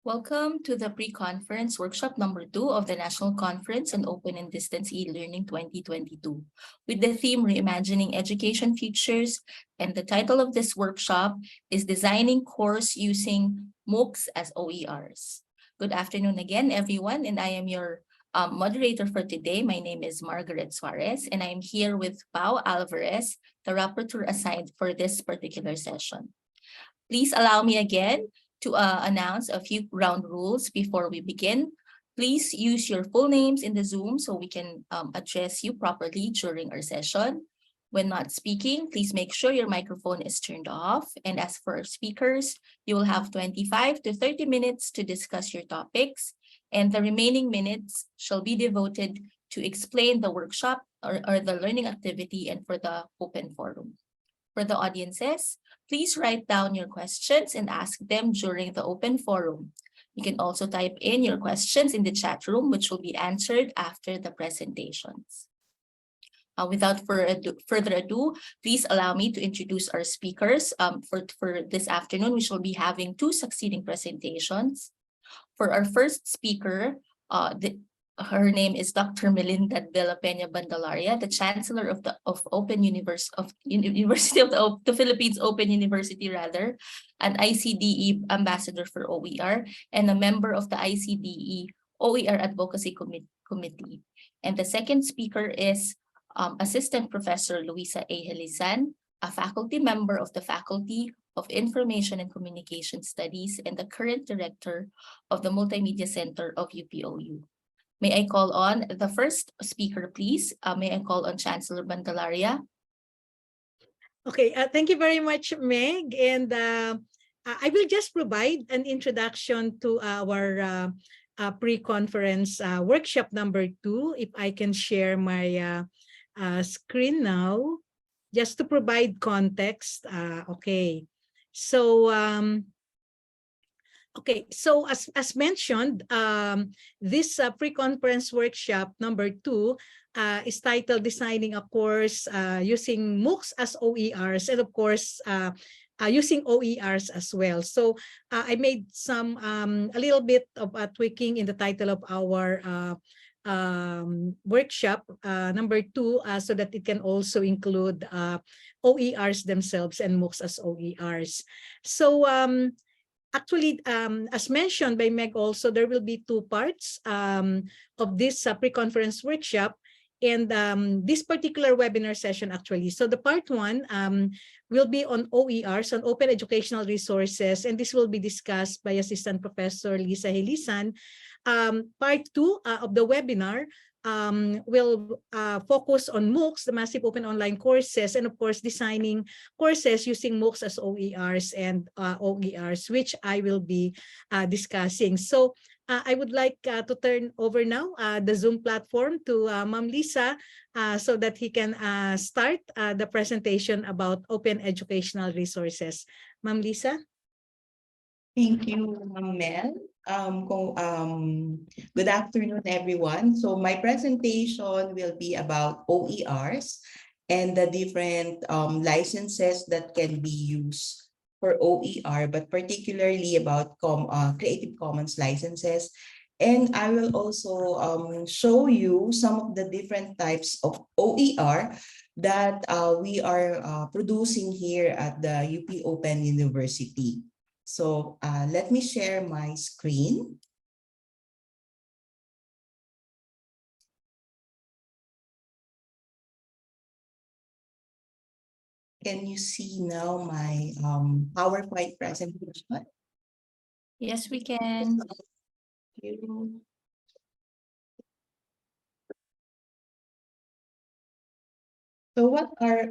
Welcome to the pre-conference workshop number 2 of the National Conference on Open and Distance E-Learning 2022 with the theme Reimagining Education Futures, and the title of this workshop is Designing Course Using MOOCs as OERs. Good afternoon again, everyone, and I am your moderator for today. My name is Margaret Suarez, and I am here with Pao Alvarez, the rapporteur assigned for this particular session. Please allow me again to announce a few ground rules before we begin. Please use your full names in the Zoom so we can address you properly during our session. When not speaking, please make sure your microphone is turned off. And as for our speakers, you will have 25 to 30 minutes to discuss your topics, and the remaining minutes shall be devoted to explain the workshop or the learning activity and for the open forum. For the audiences, please write down your questions and ask them during the open forum. You can also type in your questions in the chat room, which will be answered after the presentations. Without further ado, please allow me to introduce our speakers. For this afternoon, we shall be having 2 succeeding presentations. For our first speaker, her name is Dr. Melinda de la Peña Bandalaria, the Chancellor of the University of the Philippines Open University, an ICDE Ambassador for OER, and a member of the ICDE OER Advocacy Committee. And the second speaker is Assistant Professor Luisa A. Helisan, a faculty member of the Faculty of Information and Communication Studies and the current director of the Multimedia Center of UPOU. May I call on the first speaker, please? May I call on Chancellor Bandalaria? Okay, thank you very much, Meg. And I will just provide an introduction to our pre-conference workshop number 2. If I can share my screen now, just to provide context. Okay, so as mentioned, this pre-conference workshop number 2 is titled Designing a Course Using MOOCs as OERs, and of course, using OERs as well. So I made some a little bit of tweaking in the title of our workshop number 2 so that it can also include OERs themselves and MOOCs as OERs. So actually, as mentioned by Meg also, there will be 2 parts of this pre-conference workshop and this particular webinar session actually. So the part 1 will be on OERs, on open educational resources, and this will be discussed by Assistant Professor Luisa Helisan. Part 2 of the webinar will focus on MOOCs, the massive open online courses, and of course designing courses using MOOCs as OERs and OERs, which I will be discussing. So I would like to turn over now the Zoom platform to Ma'am Lisa so that he can start the presentation about open educational resources. Ma'am Lisa? Thank you, Mel. Good afternoon, everyone. So my presentation will be about OERs and the different licenses that can be used for OER, but particularly about Creative Commons licenses. And I will also show you some of the different types of OER that we are producing here at the UP Open University. So let me share my screen. Can you see now my PowerPoint presentation? Yes, we can. Thank you. So what are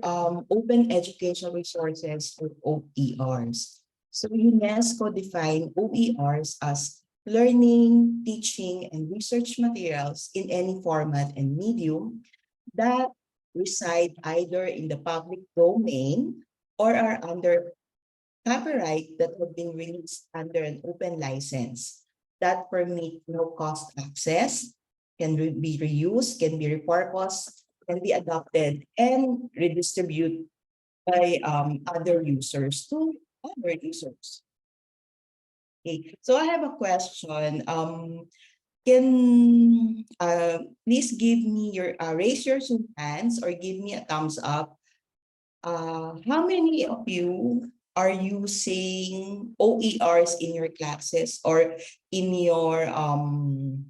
open educational resources or OERs? So UNESCO defined OERs as learning, teaching, and research materials in any format and medium that reside either in the public domain or are under copyright that have been released under an open license that permit no-cost access, can be reused, can be repurposed, can be adopted, and redistributed by other users to other users. Okay, so I have a question. Can please give me your raise your Zoom hands or give me a thumbs up. How many of you are using OERs in your classes or in your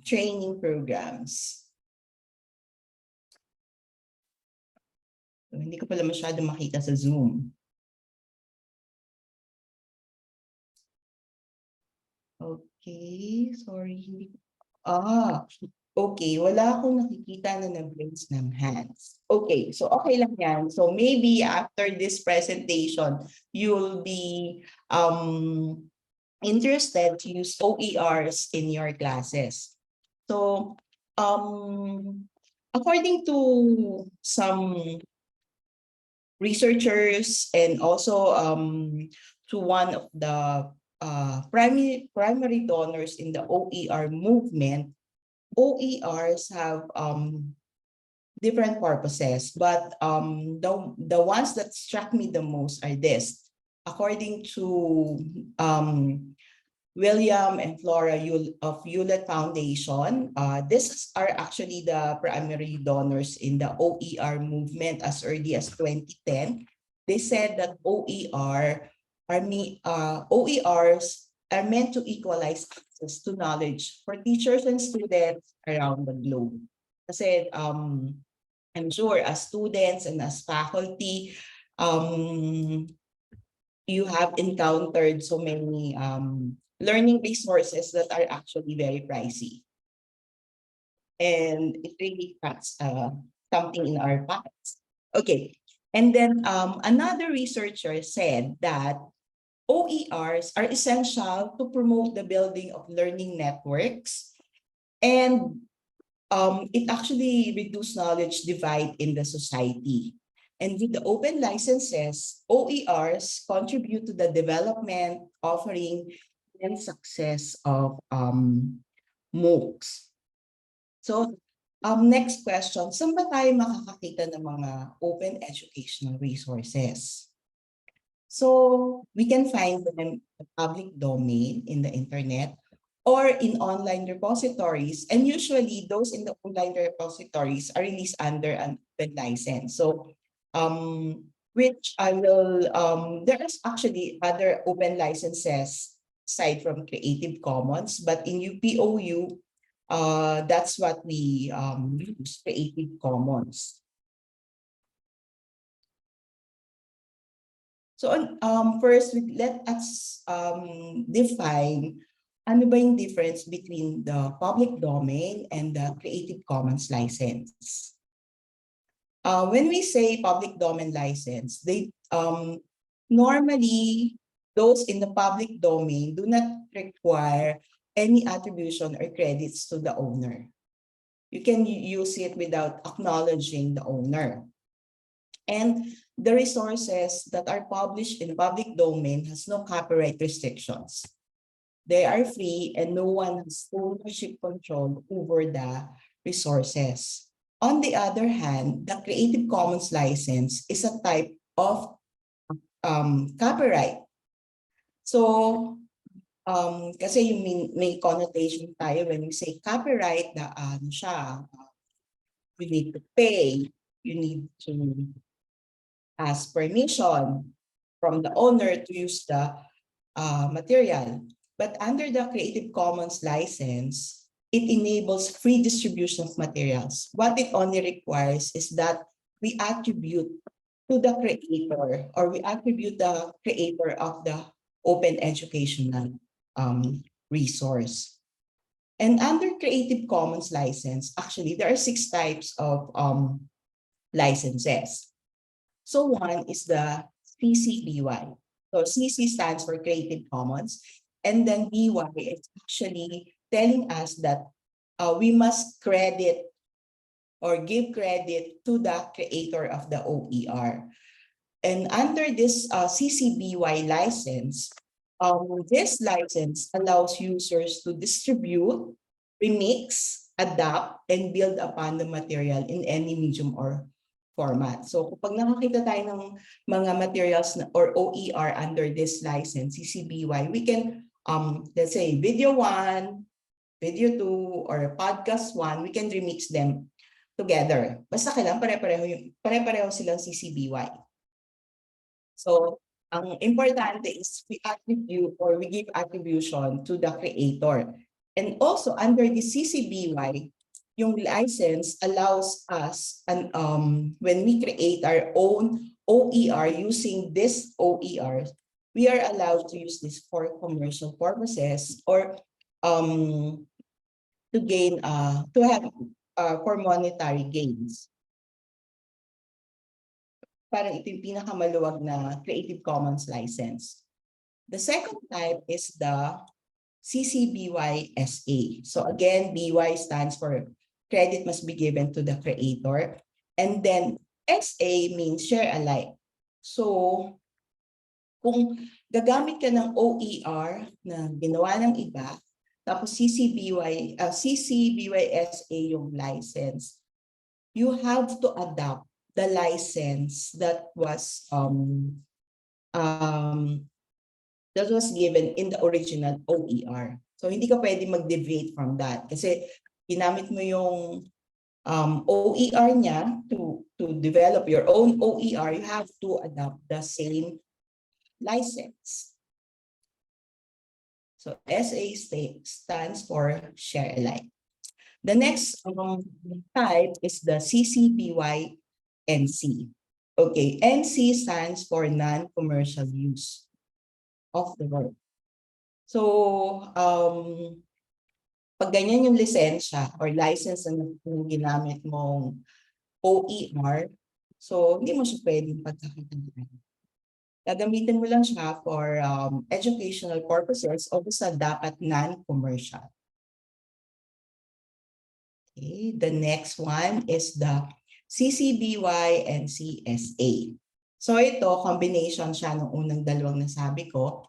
training programs? So, hindi ko pala masyado makita sa Zoom. Okay, sorry. Okay, wala akong nakikita na nag-raise ng hands. Okay, so okay lang yan. So maybe after this presentation, you'll be interested to use OERs in your classes. So according to some researchers and also to one of the primary donors in the OER movement, OERs have different purposes, but the ones that struck me the most are this. According to William and Flora of Hewlett Foundation, these are actually the primary donors in the OER movement as early as 2010. They said that OERs are meant to equalize access to knowledge for teachers and students around the globe. Kasi I'm sure as students and as faculty, you have encountered so many learning resources that are actually very pricey. And it really cuts something in our pockets. Okay, and then another researcher said that OERs are essential to promote the building of learning networks, and it actually reduces knowledge divide in the society. And with the open licenses, OERs contribute to the development, offering, and success of MOOCs. So, next question, saan ba tayo makakakita ng mga open educational resources? So, we can find them in the public domain in the internet or in online repositories. And usually, those in the online repositories are released under an open license. So, which I will, there is actually other open licenses aside from Creative Commons, but in UPOU, that's what we use, Creative Commons. So first, let us define ano ba yung difference between the public domain and the Creative Commons license. When we say public domain license, they normally those in the public domain do not require any attribution or credits to the owner. You can use it without acknowledging the owner. And the resources that are published in public domain has no copyright restrictions. They are free and no one has ownership control over the resources. On the other hand, the Creative Commons license is a type of copyright. So, kasi yung may connotation tayo when we say copyright na you need to pay, you need to ask permission from the owner to use the material. But under the Creative Commons license, it enables free distribution of materials. What it only requires is that we attribute to the creator, or we attribute the creator of the open educational resource. And under Creative Commons license, actually, there are 6 types of licenses. So one is the CC BY. So CC stands for Creative Commons, and then BY is actually telling us that we must credit or give credit to the creator of the OER. And under this CC BY license, this license allows users to distribute, remix, adapt, and build upon the material in any medium or format. So kapag nakakita tayo ng mga materials or OER under this license, CC BY, we can let's say video 1, video 2, or podcast 1, we can remix them together. Basta kailangan pare-pareho silang CCBY. So, ang importante is we attribute or we give attribution to the creator. And also under the CCBY, yung license allows us, and when we create our own OER using this OER, we are allowed to use this for commercial purposes or to gain to have for monetary gains. Parang ito yung pinakamaluwag na Creative Commons license. The second type is the CC BY-SA. So again, BY stands for credit must be given to the creator. And then SA means share alike. So kung gagamit ka ng OER na ginawa ng iba, tapos CC BY-SA yung license, you have to adopt the license that was given in the original OER. So hindi ka pwede mag-deviate from that kasi ginamit mo yung OER niya to develop your own OER, you have to adopt the same license. So SA stands for share alike. The next type is the CC-BY-NC. Okay, NC stands for non-commercial use of the work. So, pag ganyan yung lisensya or license na ginamit mong OER, so hindi mo siya pwedeng pagkakakitaan. Gagamitin mo lang siya for educational purposes o basta dapat non-commercial. Okay, the next one is the CCBY and CSA. So ito, combination siya ng unang dalawang nasabi ko.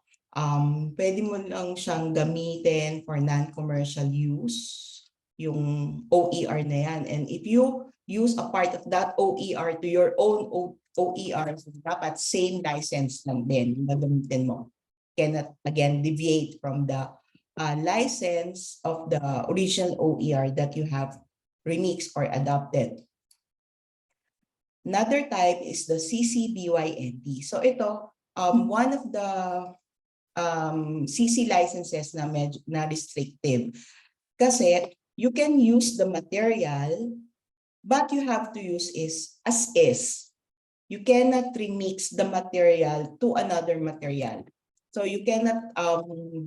Pwede mo lang siyang gamitin for non-commercial use, yung OER na yan. And if you use a part of that OER to your own OER, so dapat same license lang din na gamitin mo. Cannot, again, deviate from the license of the original OER that you have remixed or adopted. Another type is the CC-BY-NT. So ito, one of the CC licenses na restrictive. Kasi you can use the material, but you have to use as is. You cannot remix the material to another material. So you cannot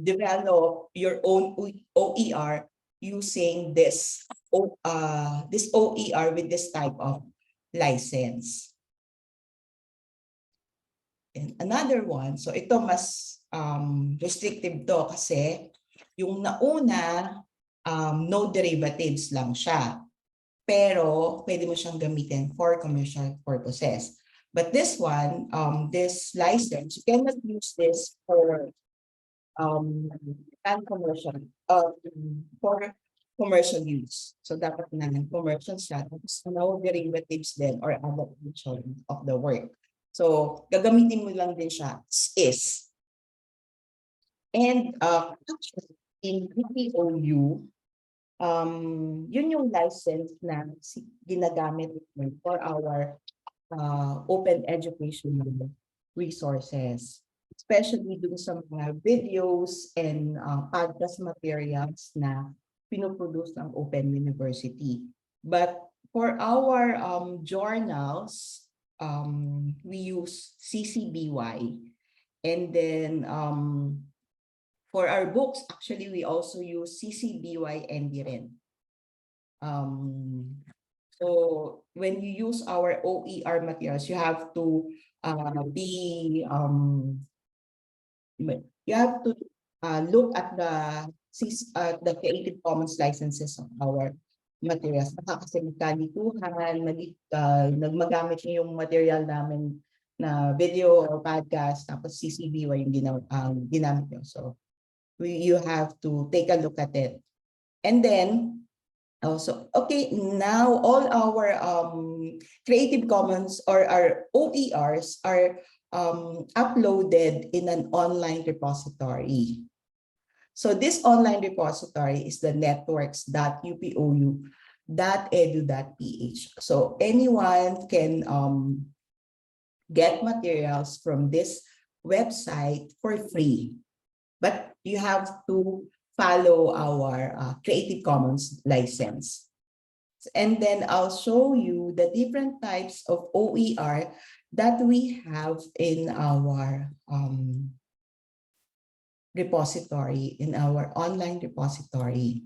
develop your own OER using this OER with this type of license. And another one, so ito mas restrictive to kasi yung nauna, no derivatives lang siya. Pero pwede mo siyang gamitin for commercial purposes. But this one, this license, you cannot use this for non-commercial, for commercial use. So dapat na commercial siya. Tapos no derivatives din or adaptation of the work. So gagamitin mo lang din siya as is. And in BPOU, yun yung license na ginagamit for our open education resources, especially dun sa mga videos and podcast materials na pinoproduce ng Open University. But for our journals, we use CCBY. And then for our books, actually, we also use CCBY-ND rin. So when you use our OER materials, you have to look at the Creative Commons licenses of our materials. Baka kasi magkalituhan, nagmagamit niyo yung material namin na video or podcast, tapos CCBY yung ginamit niyo. So you have to take a look at it. And then, also, okay, now all our Creative Commons or our OERs are uploaded in an online repository. So this online repository is the networks.upou.edu.ph. So anyone can get materials from this website for free, but you have to follow our Creative Commons license. And then I'll show you the different types of OER that we have in our repository, in our online repository.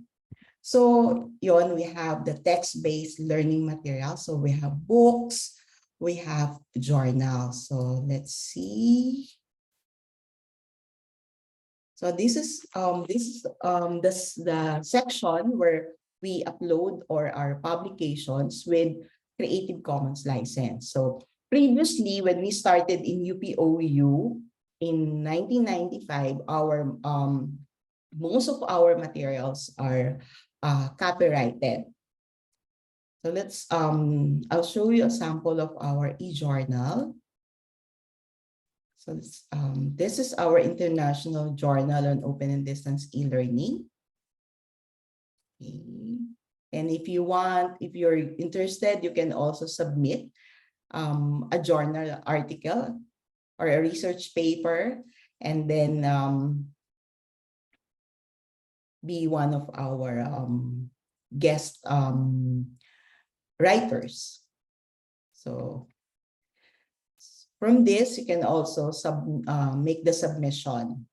So yon, we have the text-based learning material. So we have books, we have journals. So let's see. So this is the section where we upload or our publications with Creative Commons license. So previously, when we started in UPOU in 1995, our most of our materials are copyrighted. So let's I'll show you a sample of our e-journal. So this is our international journal on open and distance e-learning. Okay. And if you're interested, you can also submit a journal article or a research paper, and then be one of our guest writers. So from this, you can also make the submission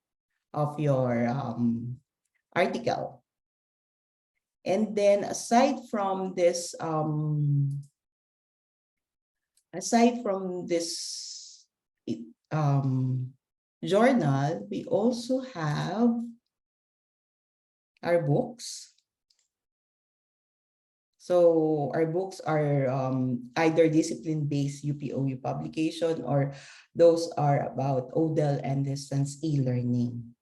of your article. And then aside from this journal, we also have our books. So our books are either discipline-based UPOU publication, or those are about ODEL and distance e-learning.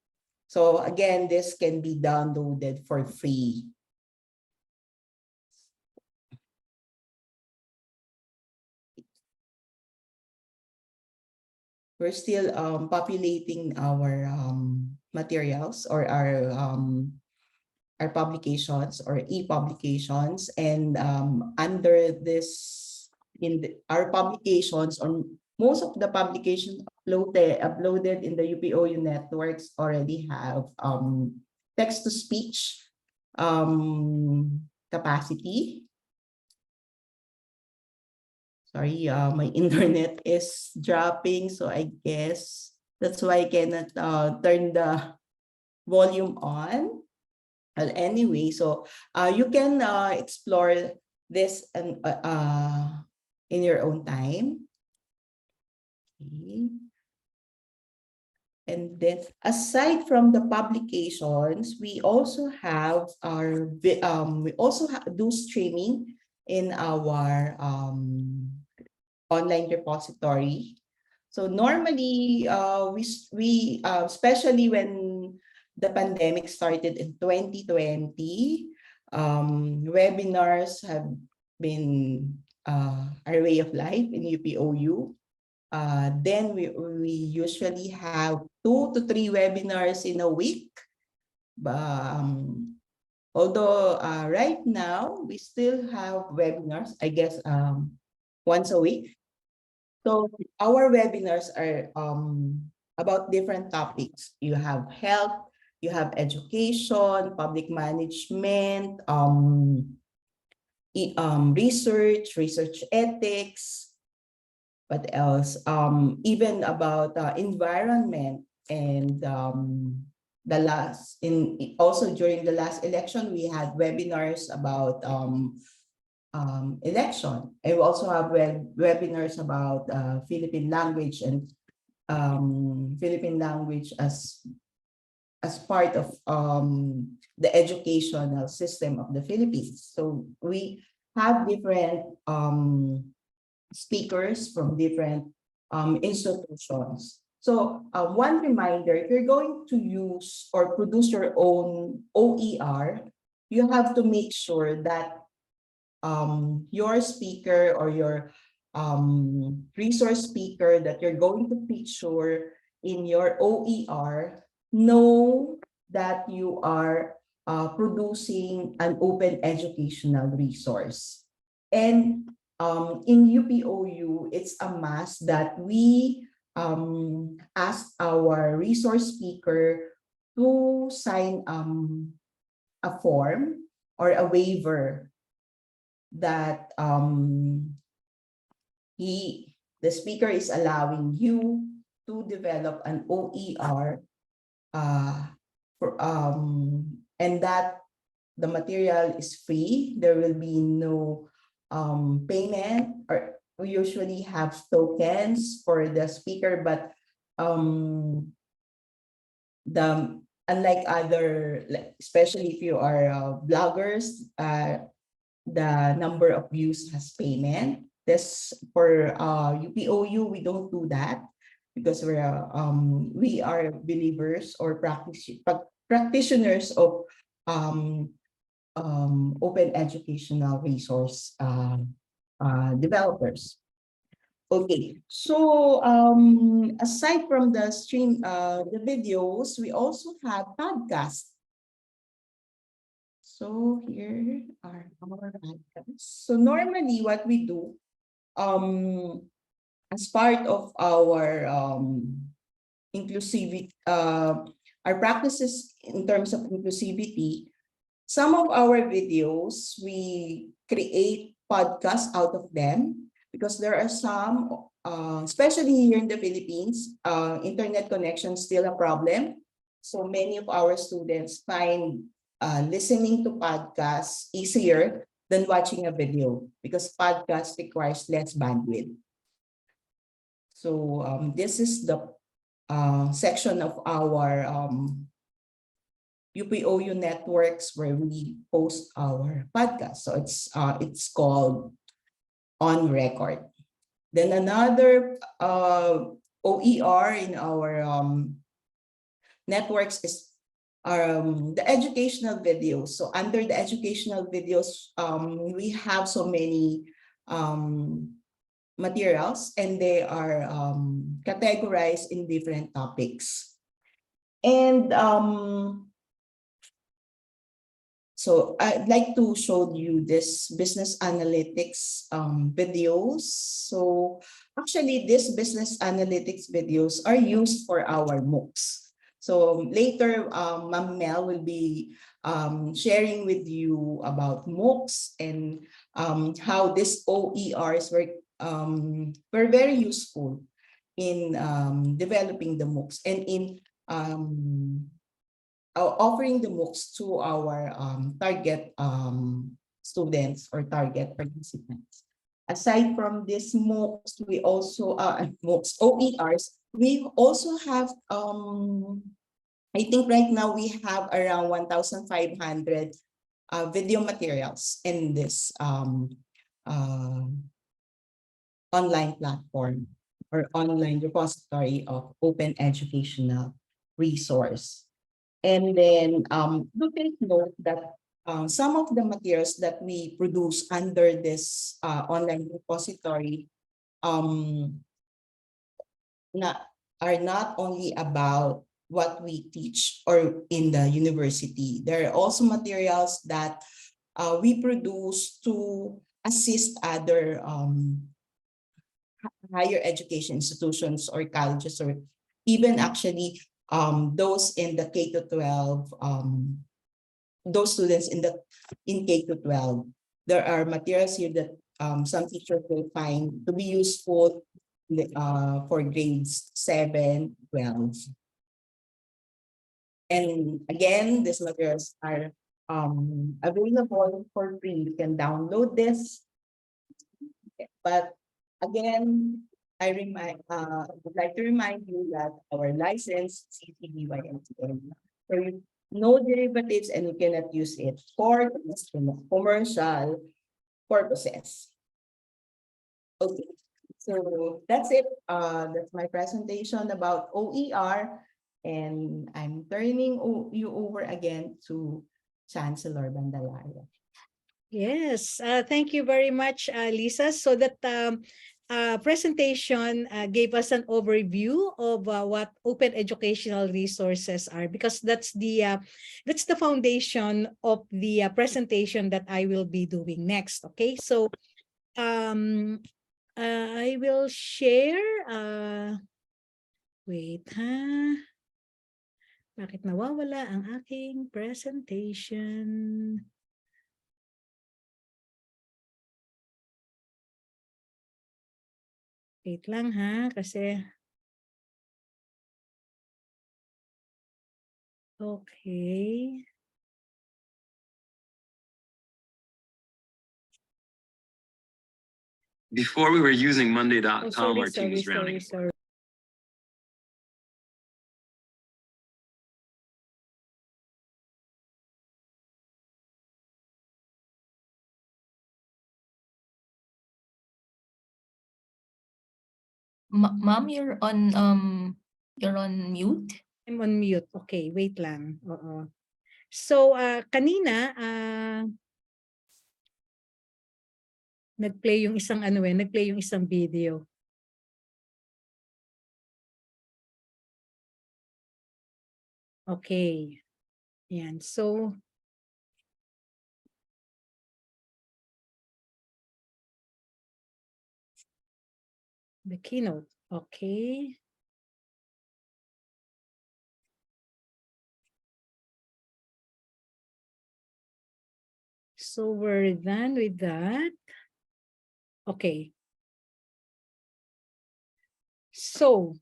So again, this can be downloaded for free. We're still populating our materials or our publications or e-publications, and under this, our publications, or most of the publications uploaded in the UPOU networks already have text-to-speech capacity. Sorry, my internet is dropping, so I guess that's why I cannot turn the volume on. Well, anyway, so you can explore this in your own time. Okay. And then aside from the publications, we also have do streaming in our online repository. So normally, especially when the pandemic started in 2020, webinars have been our way of life in UPOU. Then we usually have 2 to 3 webinars in a week. Although right now we still have webinars, I guess once a week. So our webinars are about different topics. You have health, you have education, public management, research ethics. What else? Even about environment, and also during the last election, we had webinars about election. And we also have webinars about Philippine language, and Philippine language as part of the educational system of the Philippines. So we have different speakers from different institutions. So one reminder, if you're going to use or produce your own OER, you have to make sure that your speaker or your resource speaker that you're going to feature in your OER know that you are producing an open educational resource. And in UPOU, it's a must that we ask our resource speaker to sign a form or a waiver that the speaker is allowing you to develop an OER and that the material is free. There will be no payment, or we usually have tokens for the speaker, but unlike other, especially if you are bloggers, the number of views has payment. This for UPOU, we don't do that because we are believers or practitioners of open educational resource developers. Okay, so aside from the the videos, we also have podcasts. So here are our podcasts. So normally what we do, as part of our inclusivity, our practices in terms of inclusivity, some of our videos, we create podcasts out of them because there are some, especially here in the Philippines, internet connection is still a problem. So many of our students find listening to podcasts easier than watching a video because podcast requires less bandwidth. So this is the section of our UPOU networks where we post our podcast. So it's called On Record. Then another OER in our networks is the educational videos. So under the educational videos, we have so many materials, and they are categorized in different topics. And so I'd like to show you this business analytics videos. So actually, these business analytics videos are used for our MOOCs. So later, Ma'am Mel will be sharing with you about MOOCs and how these OERs were very useful in developing the MOOCs and in offering the MOOCs to our target students or target participants. Aside from this MOOCs, we also MOOCs, OERs, we also have I think right now we have around 1,500 video materials in this online platform or online repository of open educational resource. And then do take note that some of the materials that we produce under this online repository are not only about what we teach or in the university. There are also materials that we produce to assist other higher education institutions or colleges, or even actually those in the K to 12, those students in K to 12. There are materials here that some teachers will find to be useful for grades 7, 12. And again, these materials are available for free. You can download this. But again, I would like to remind you that our license CCBYNTN. So no derivatives, and you cannot use it for commercial purposes. Okay, so that's it. That's my presentation about OER, and I'm turning you over again to Chancellor Bandalaria. Yes, thank you very much, Lisa. So that presentation gave us an overview of what open educational resources are, because that's the foundation of the presentation that I will be doing next. Okay, so I will share. Wait, ha? Bakit nawawala ang aking presentation? Wait lang ha, kasi okay. Before we were using Monday.com, Oh, our team was rounding. sorry. Ma'am, you're on mute. I'm on mute. Okay, wait lang. Oo. So, kanina, nag-play yung isang video. Okay. Yan. So, the keynote. Okay. So, we're done with that. Okay. So,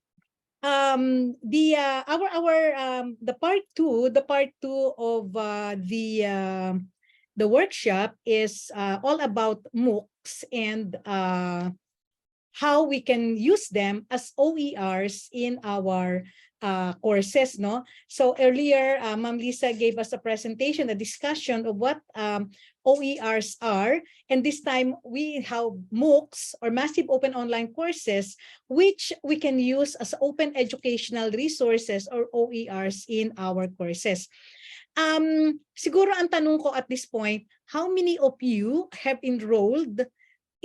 the part two of the workshop is all about MOOCs and how we can use them as OERs in our courses, no? So earlier, Ma'am Lisa gave us a presentation, a discussion of what OERs are, and this time we have MOOCs, or massive open online courses, which we can use as open educational resources, or OERs, in our courses. Siguro ang tanong ko at this point, how many of you have enrolled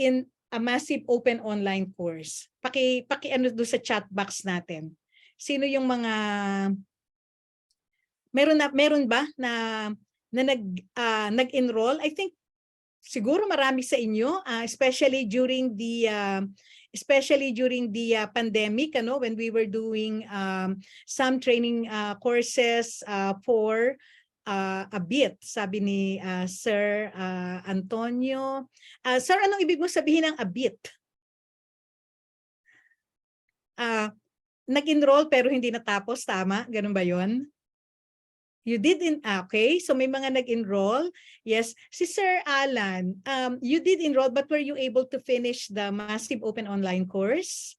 in a massive open online course? Paki ano doon sa chat box natin. Sino yung mga meron ba na nag-enroll? I think siguro marami sa inyo, especially during the pandemic, ano, when we were doing some training courses for a bit, sabi ni Sir Antonio. Sir, anong ibig mo sabihin ng a bit? Nag-enroll pero hindi natapos, tama? Ganun ba yon? You didn't, okay, so may mga nag-enroll. Yes, si Sir Alan, you did enroll, but were you able to finish the massive open online course?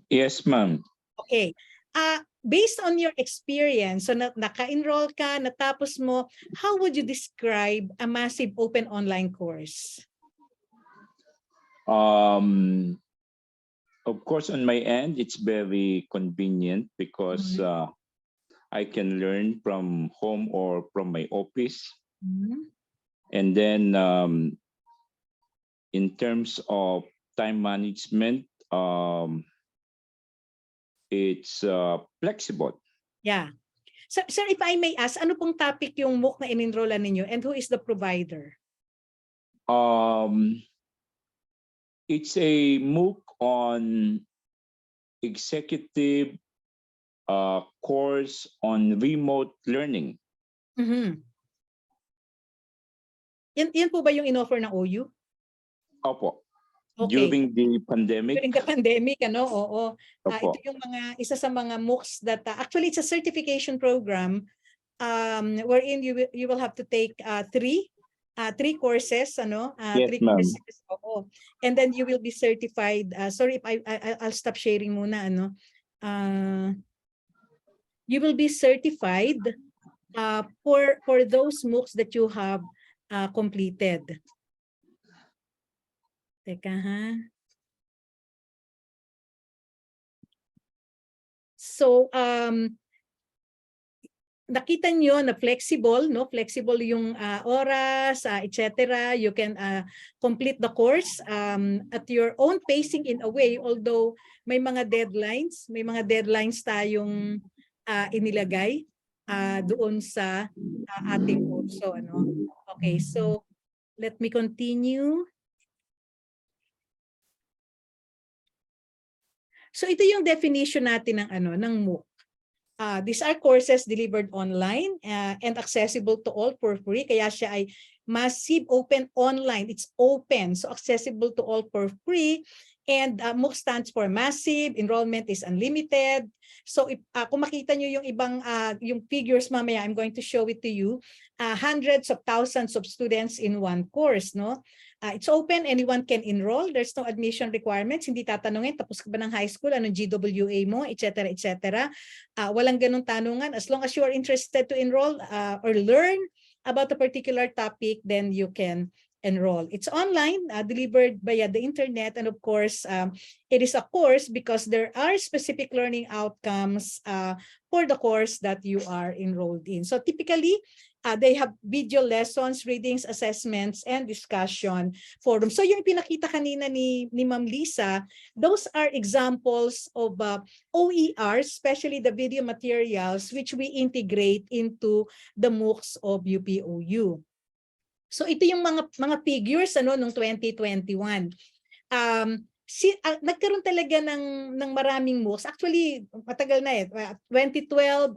Yes, ma'am. Okay. Based on your experience, so naka-enroll ka, natapos mo, how would you describe a massive open online course? Of course, on my end, it's very convenient because I can learn from home or from my office. And then in terms of time management, it's flexible. Yeah. So, sir, if I may ask, ano pong topic yung MOOC na in-enrollan ninyo, and who is the provider? It's a MOOC on executive course on remote learning. Yan po ba yung in-offer ng OU? Opo. Okay. During the pandemic. During the pandemic, ano? Oo. Opo. Ito yung isa sa mga MOOCs that actually it's a certification program wherein you will have to take three courses, ano? Yes, three ma'am. courses. Oo. And then you will be certified. Sorry if I'll stop sharing muna, ano? You will be certified for those MOOCs that you have completed. Teka, ha? So, nakita nyo na flexible, no? Flexible yung oras, etc. You can complete the course at your own pacing in a way, although may mga deadlines tayong inilagay doon sa ating also, ano. Okay, so let me continue. So ito yung definition natin ng ng MOOC. These are courses delivered online and accessible to all for free. Kaya siya ay massive open online. It's open, so accessible to all for free. And MOOC stands for massive, enrollment is unlimited. So if, kung makita nyo yung ibang yung figures mamaya, I'm going to show it to you. Hundreds of thousands of students in one course, no? It's open, anyone can enroll. There's no admission requirements. Hindi tatanungin, tapos ka ba ng high school, anong GWA mo, etc. etc. Walang ganong tanungan. As long as you are interested to enroll or learn about a particular topic, then you can enroll. It's online, delivered via the internet, and of course, it is a course because there are specific learning outcomes for the course that you are enrolled in. So typically, they have video lessons, readings, assessments, and discussion forums. So yung pinakita kanina ni Ma'am Lisa, those are examples of OERs, especially the video materials, which we integrate into the MOOCs of UPOU. So ito yung mga figures nung 2021. Nagkaroon talaga ng maraming MOOCs. Actually, matagal na 2012,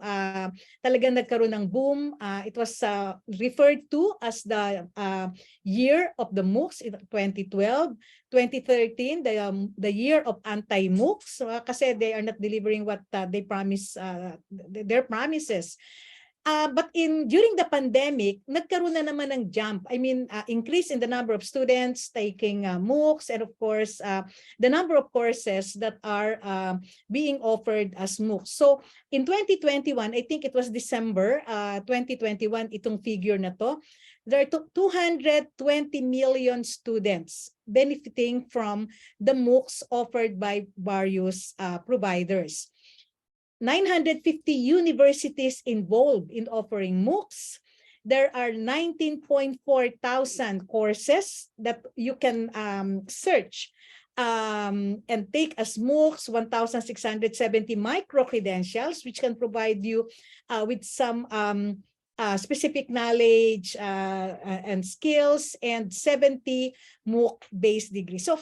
talagang nagkaroon ng boom. It was referred to as the year of the MOOCs in 2012. 2013, the year of anti-MOOCs, kasi they are not delivering what they promise, their promises. But during the pandemic, nagkaroon na naman ng jump. I mean, increase in the number of students taking MOOCs, and of course, the number of courses that are being offered as MOOCs. So in 2021, I think it was December 2021, itong figure na to, there are 220 million students benefiting from the MOOCs offered by various providers. 950 universities involved in offering MOOCs. There are 19.4 thousand courses that you can search and take as MOOCs, 1,670 micro-credentials, which can provide you with some specific knowledge and skills, and 70 MOOC-based degrees. So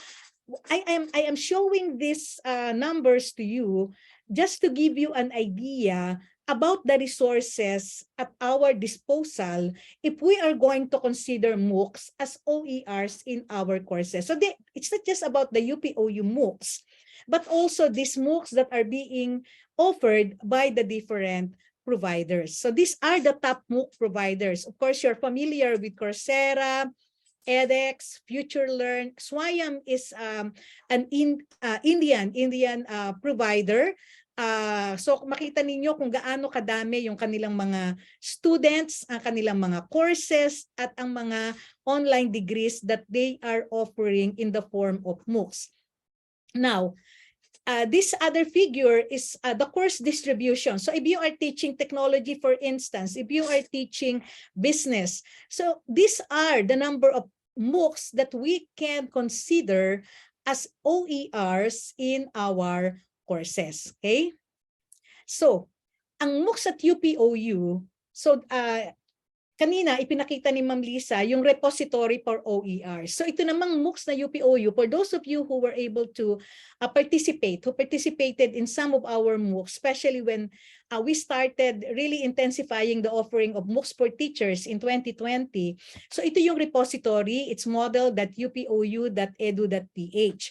I am showing these numbers to you just to give you an idea about the resources at our disposal if we are going to consider MOOCs as OERs in our courses. So it's not just about the UPOU MOOCs, but also these MOOCs that are being offered by the different providers. So these are the top MOOC providers. Of course, you're familiar with Coursera, edX, FutureLearn. Swayam is an Indian provider. So makita ninyo kung gaano kadami yung kanilang mga students, ang kanilang mga courses, at ang mga online degrees that they are offering in the form of MOOCs. Now, this other figure is the course distribution. So if you are teaching technology, for instance, if you are teaching business, so these are the number of MOOCs that we can consider as OERs in our courses. Okay? So, ang MOOCs at UPOU, so kanina ipinakita ni Ma'am Lisa yung repository for OERs. So ito namang MOOCs na UPOU, for those of you who were able to who participated in some of our MOOCs, especially when we started really intensifying the offering of MOOCs for teachers in 2020. So ito yung repository, it's model.upou.edu.ph.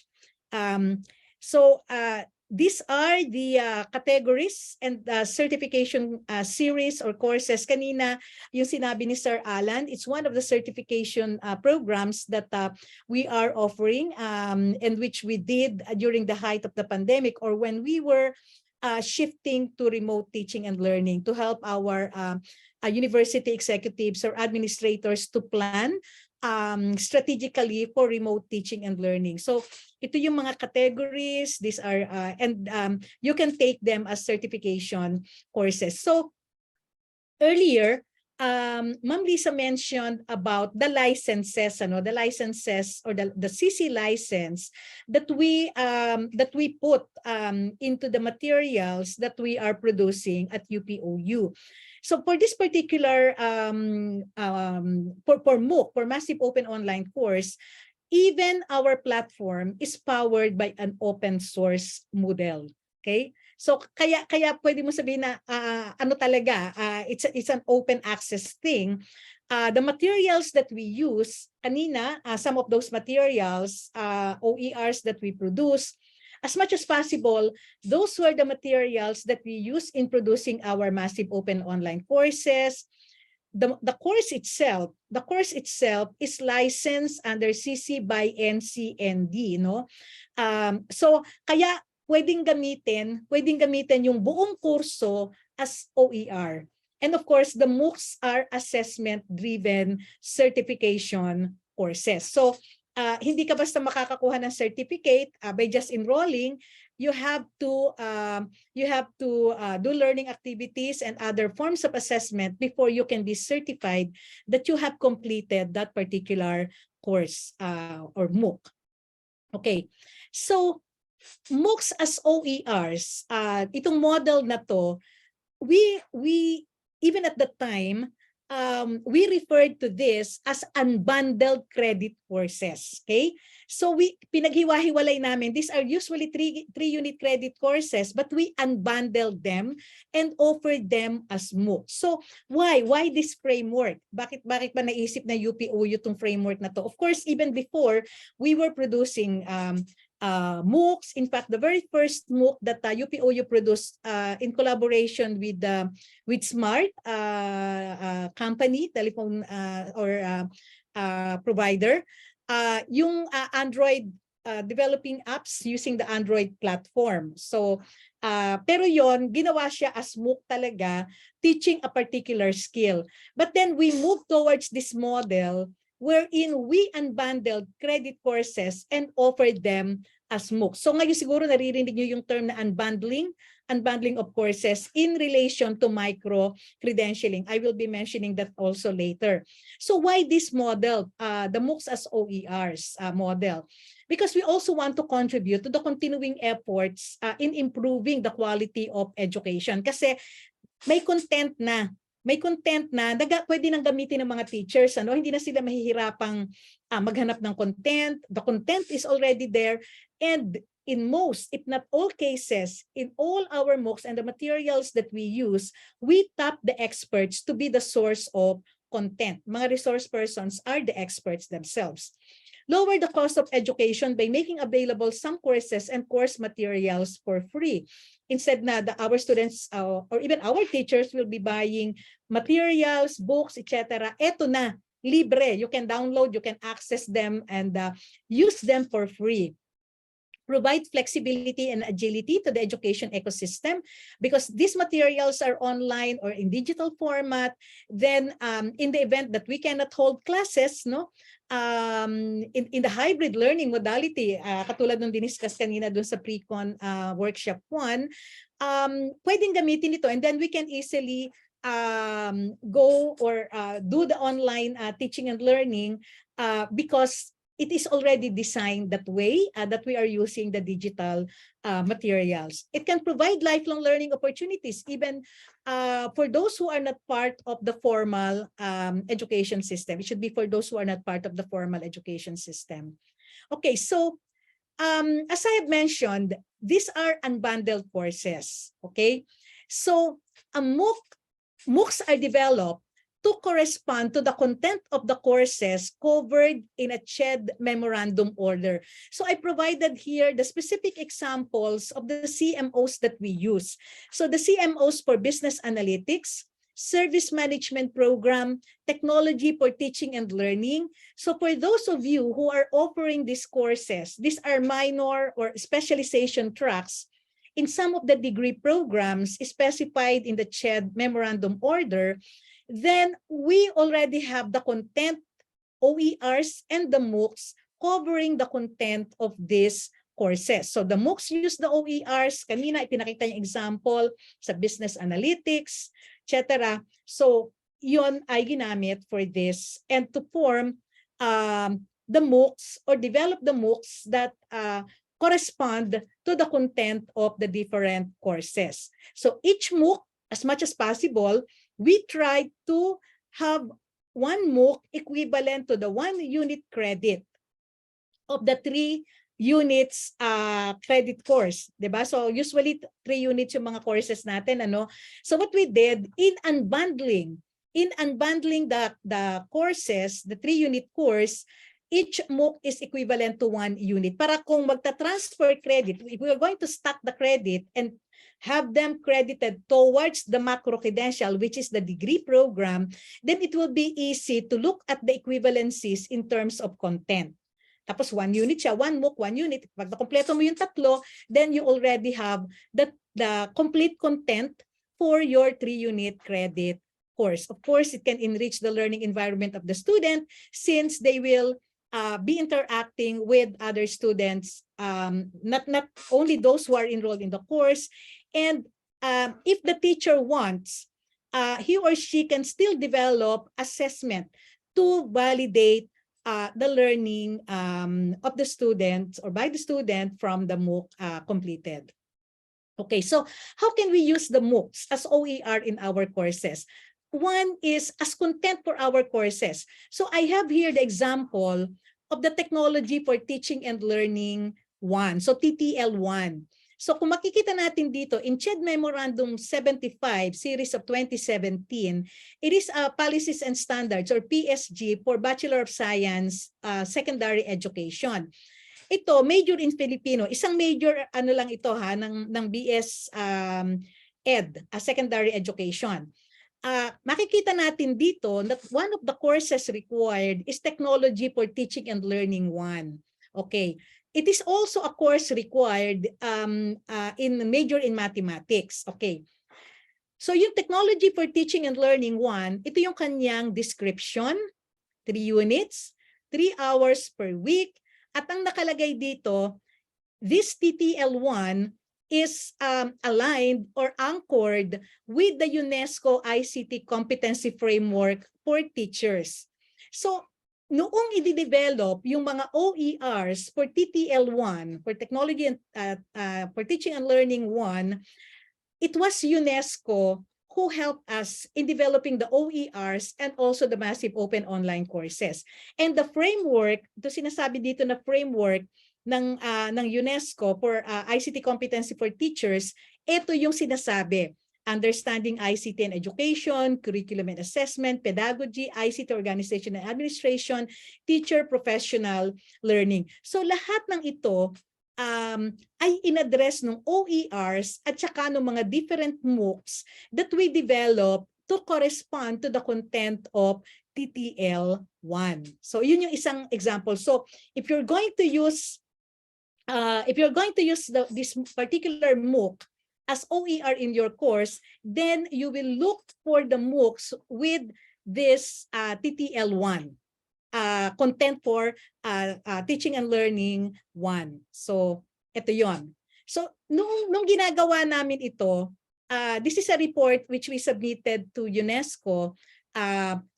These are the categories and certification series or courses. Kanina, yung sinabi ni Sir Alan, it's one of the certification programs that we are offering and which we did during the height of the pandemic, or when we were shifting to remote teaching and learning, to help our university executives or administrators to plan strategically for remote teaching and learning. So ito yung mga categories, these are and you can take them as certification courses. So earlier, Ma'am Lisa mentioned about the licenses, the licenses or the CC license that we put into the materials that we are producing at UPOU. So for this particular for MOOC, for Massive Open Online Course, even our platform is powered by an open source model. Okay? So kaya pwede mo sabihin na ano talaga, it's an open access thing. The materials that we use, kanina, some of those materials, OERs that we produce, as much as possible, those were the materials that we use in producing our Massive Open Online Courses. The course itself is licensed under CC by NCND, no? So kaya pwedeng gamitin yung buong kurso as OER. And of course, the MOOCs are assessment-driven certification courses. So hindi ka basta makakakuha ng certificate by just enrolling. You have to do learning activities and other forms of assessment before you can be certified that you have completed that particular course or MOOC. Okay, so MOOCs as OERs, itong model na to, we even at the time, we referred to this as unbundled credit courses. Okay, so we pinaghiwa-hiwalay namin. These are usually three unit credit courses, but we unbundled them and offered them as MOOC. So why this framework? Bakit ba naisip na UPOU itong framework na to? Of course, even before, we were producing MOOCs. In fact, the very first MOOC that UPOU produced in collaboration with Smart company, telephone or provider, yung Android, developing apps using the Android platform. So, pero yon ginawa siya as MOOC talaga, teaching a particular skill. But then we moved towards this model wherein we unbundled credit courses and offered them as MOOCs. So ngayon siguro naririnig niyo yung term na unbundling of courses in relation to micro-credentialing. I will be mentioning that also later. So why this model, the MOOCs as OERs model? Because we also want to contribute to the continuing efforts in improving the quality of education. Kasi may content na pwede nang gamitin ng mga teachers, hindi na sila mahihirapang maghanap ng content. The content is already there, and in most, if not all cases, in all our MOOCs and the materials that we use, we tap the experts to be the source of content. Mga resource persons are the experts themselves. Lower the cost of education by making available some courses and course materials for free. Instead na our students or even our teachers will be buying materials, books, etc. Eto na, libre. You can download, you can access them and use them for free. Provide flexibility and agility to the education ecosystem, because these materials are online or in digital format. Then in the event that we cannot hold classes, in the hybrid learning modality, katulad nung diniscuss kanina dun sa pre-con workshop 1, pwedeng gamitin ito, and then we can easily go or do the online teaching and learning because it is already designed that way, that we are using the digital materials. It can provide lifelong learning opportunities, even for those who are not part of the formal education system. It should be for those who are not part of the formal education system. Okay, so as I have mentioned, these are unbundled courses. Okay, so MOOCs are developed to correspond to the content of the courses covered in a CHED memorandum order. So I provided here the specific examples of the CMOs that we use. So the CMOs for business analytics, service management program, technology for teaching and learning. So for those of you who are offering these courses, these are minor or specialization tracks in some of the degree programs specified in the CHED memorandum order, then we already have the content, OERs, and the MOOCs covering the content of these courses. So the MOOCs use the OERs. Kanina ipinakita yung example sa business analytics, etc. So yon ay ginamit for this and to form the MOOCs or develop the MOOCs that correspond to the content of the different courses. So each MOOC, as much as possible, we try to have one MOOC equivalent to the 1 unit credit of the 3 units credit course, 'di ba? So usually 3 units yung mga courses natin, ano. So what we did in unbundling the courses, the 3 unit course, each MOOC is equivalent to 1 unit. Para kung magta-transfer credit, if we are going to stack the credit and have them credited towards the macro credential, which is the degree program, then it will be easy to look at the equivalencies in terms of content. Tapos 1 unit siya, 1 MOOC, 1 unit. Pag nakompleto mo yung tatlo, then you already have the complete content for your 3-unit credit course. Of course, it can enrich the learning environment of the student since they will be interacting with other students, not only those who are enrolled in the course. And if the teacher wants, he or she can still develop assessment to validate the learning of the students or by the student from the MOOC completed. Okay, so how can we use the MOOCs as OER in our courses? One is as content for our courses. So I have here the example of the Technology for Teaching and Learning 1, so TTL1. So kung makikita natin dito, in CHED Memorandum 75, Series of 2017, it is Policies and Standards or PSG for Bachelor of Science Secondary Education. Ito, major in Filipino, isang major ano lang ito ng BS Ed, Secondary Education. Makikita natin dito that one of the courses required is Technology for Teaching and Learning 1. Okay. It is also a course required in major in mathematics. Okay. So yung Technology for Teaching and Learning 1, ito yung kanyang description, 3 units, 3 hours per week. At ang nakalagay dito, this TTL1 is aligned or anchored with the UNESCO ICT Competency Framework for Teachers. So noong i-develop yung mga OERs for TTL1, for Technology and for Teaching and Learning 1, it was UNESCO who helped us in developing the OERs and also the massive open online courses. And the framework, ito sinasabi dito na framework ng UNESCO for ICT Competency for Teachers, ito yung sinasabi. Understanding ICT and Education, Curriculum and Assessment, Pedagogy, ICT Organization and Administration, Teacher Professional Learning. So lahat ng ito ay in-address ng OERs at saka ng mga different MOOCs that we develop to correspond to the content of TTL1. So yun yung isang example. So if you're going to use this particular MOOC as OER in your course, then you will look for the MOOCs with this TTL1, content for Teaching and Learning 1. So, ito yon. So, nung ginagawa namin ito, this is a report which we submitted to UNESCO.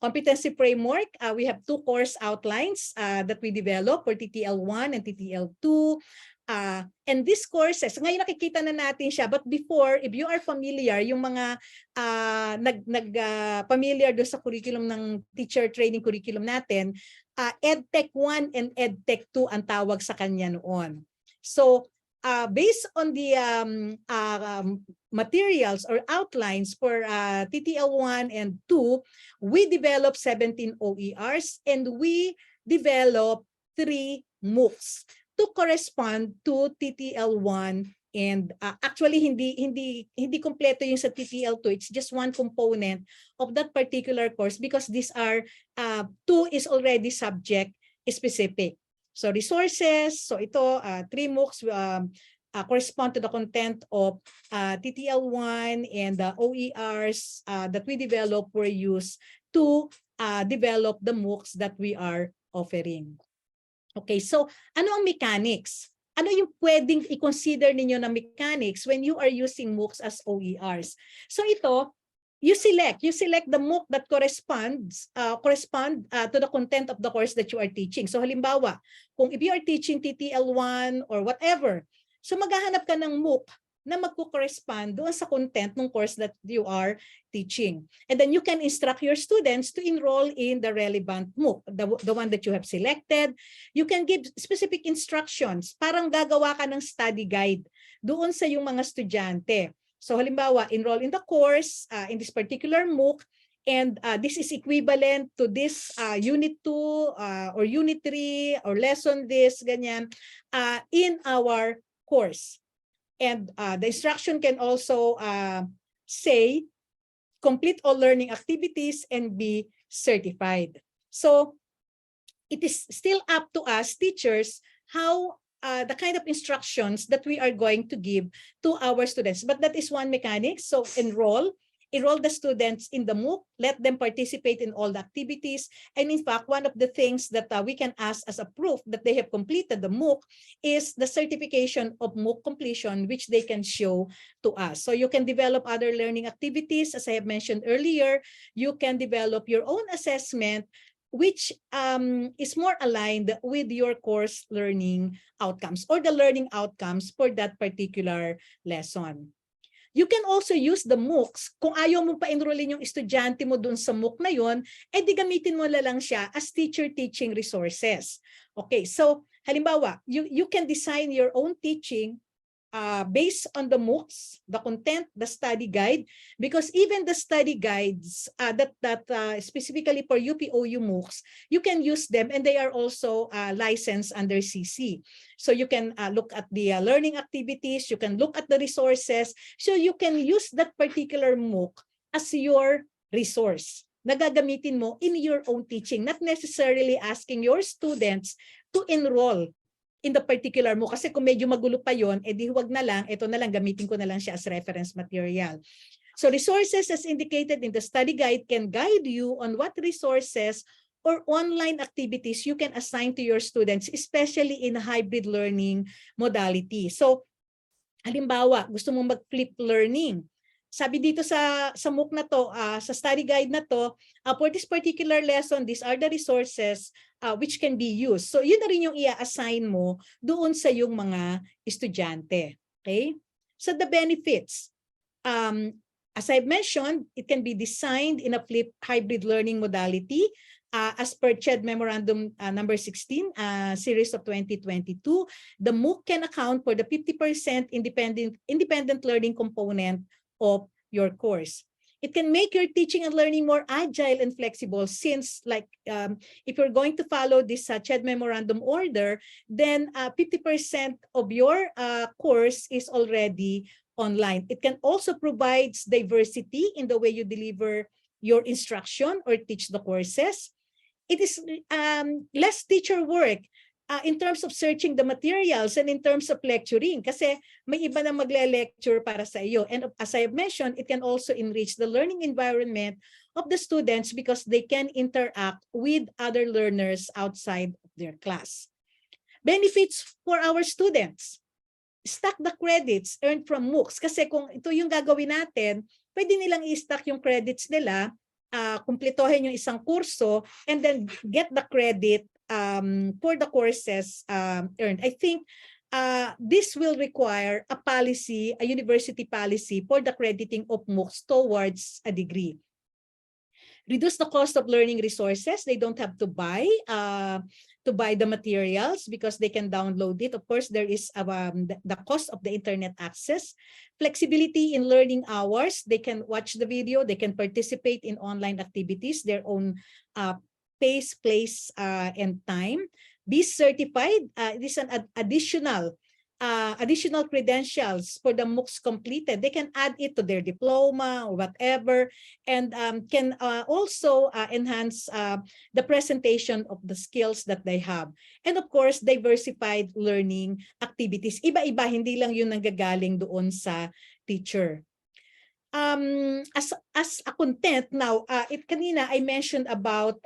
Competency Framework, we have 2 course outlines that we develop for TTL1 and TTL2. And these courses, ngayon nakikita na natin siya, but before, if you are familiar, yung mga familiar do sa curriculum ng teacher training curriculum natin, EdTech 1 and EdTech 2 ang tawag sa kanya noon. So, based on the materials or outlines for TTL1 and 2, we developed 17 OERs and we developed 3 MOOCs to correspond to TTL1 and actually hindi kompleto yung sa TTL2. It's just one component of that particular course because these are 2 is already subject specific. So resources, so ito 3 MOOCs correspond to the content of TTL1 and the OERs that we develop were used to develop the MOOCs that we are offering. Okay, so ano ang mechanics? Ano yung pwedeng i-consider ninyo na mechanics when you are using MOOCs as OERs? So ito, you select the MOOC that correspond to the content of the course that you are teaching. So halimbawa, kung if you are teaching TTL1 or whatever, so maghahanap ka ng MOOC na magko-correspond doon sa content ng course that you are teaching. And then you can instruct your students to enroll in the relevant MOOC, the one that you have selected. You can give specific instructions, parang gagawa ka ng study guide doon sa yung mga estudyante. So halimbawa, enroll in the course in this particular MOOC, and this is equivalent to this Unit 2 or Unit 3 or lesson this, ganyan, in our course. And the instruction can also say, complete all learning activities and be certified. So it is still up to us, teachers, how the kind of instructions that we are going to give to our students. But that is one mechanic. So enroll the students in the MOOC, let them participate in all the activities. And in fact, one of the things that we can ask as a proof that they have completed the MOOC is the certification of MOOC completion, which they can show to us. So you can develop other learning activities. As I have mentioned earlier, you can develop your own assessment, which is more aligned with your course learning outcomes or the learning outcomes for that particular lesson. You can also use the MOOCs. Kung ayaw mo pa enrollin yung estudyante mo dun sa MOOC na yun, di gamitin mo lang siya as teacher teaching resources. Okay, so halimbawa, you can design your own teaching based on the MOOCs, the content, the study guide, because even the study guides that specifically for UPOU MOOCs, you can use them, and they are also licensed under CC. So you can look at the learning activities, you can look at the resources, so you can use that particular MOOC as your resource na gagamitin mo in your own teaching, not necessarily asking your students to enroll in the particular mo. Kasi kung medyo magulo pa yon, di huwag na lang, ito na lang, gamitin ko na lang siya as reference material. So resources as indicated in the study guide can guide you on what resources or online activities you can assign to your students, especially in a hybrid learning modality. So halimbawa, gusto mong mag-flip learning. Sabi dito sa MOOC na to, sa study guide na to, for this particular lesson, these are the resources which can be used. So yun na rin yung i-assign mo doon sa yung mga estudyante. Okay? So the benefits, as I've mentioned, it can be designed in a flipped hybrid learning modality as per CHED Memorandum number 16, series of 2022. The MOOC can account for the 50% independent learning component of your course. It can make your teaching and learning more agile and flexible, since if you're going to follow this CHED memorandum order, then 50% of your course is already online. It can also provide diversity in the way you deliver your instruction or teach the courses. It is less teacher work in terms of searching the materials and in terms of lecturing, kasi may iba na magle-lecture para sa iyo. And as I have mentioned, it can also enrich the learning environment of the students because they can interact with other learners outside of their class. Benefits for our students. Stack the credits earned from MOOCs, kasi kung ito yung gagawin natin, pwede nilang i-stack yung credits nila, kumpletohin yung isang kurso, and then get the credit for the courses earned. I think this will require a policy, a university policy for the crediting of MOOCs towards a degree. Reduce the cost of learning resources. They don't have to buy the materials because they can download it. Of course, there is the cost of the internet access. Flexibility in learning hours. They can watch the video. They can participate in online activities, their own pace, place, and time. Be certified. This is an additional credentials for the MOOCs completed. They can add it to their diploma or whatever, and can also enhance the presentation of the skills that they have. And of course, diversified learning activities. Iba-iba, hindi lang yun nanggagaling doon sa teacher. As a content now, kanina I mentioned about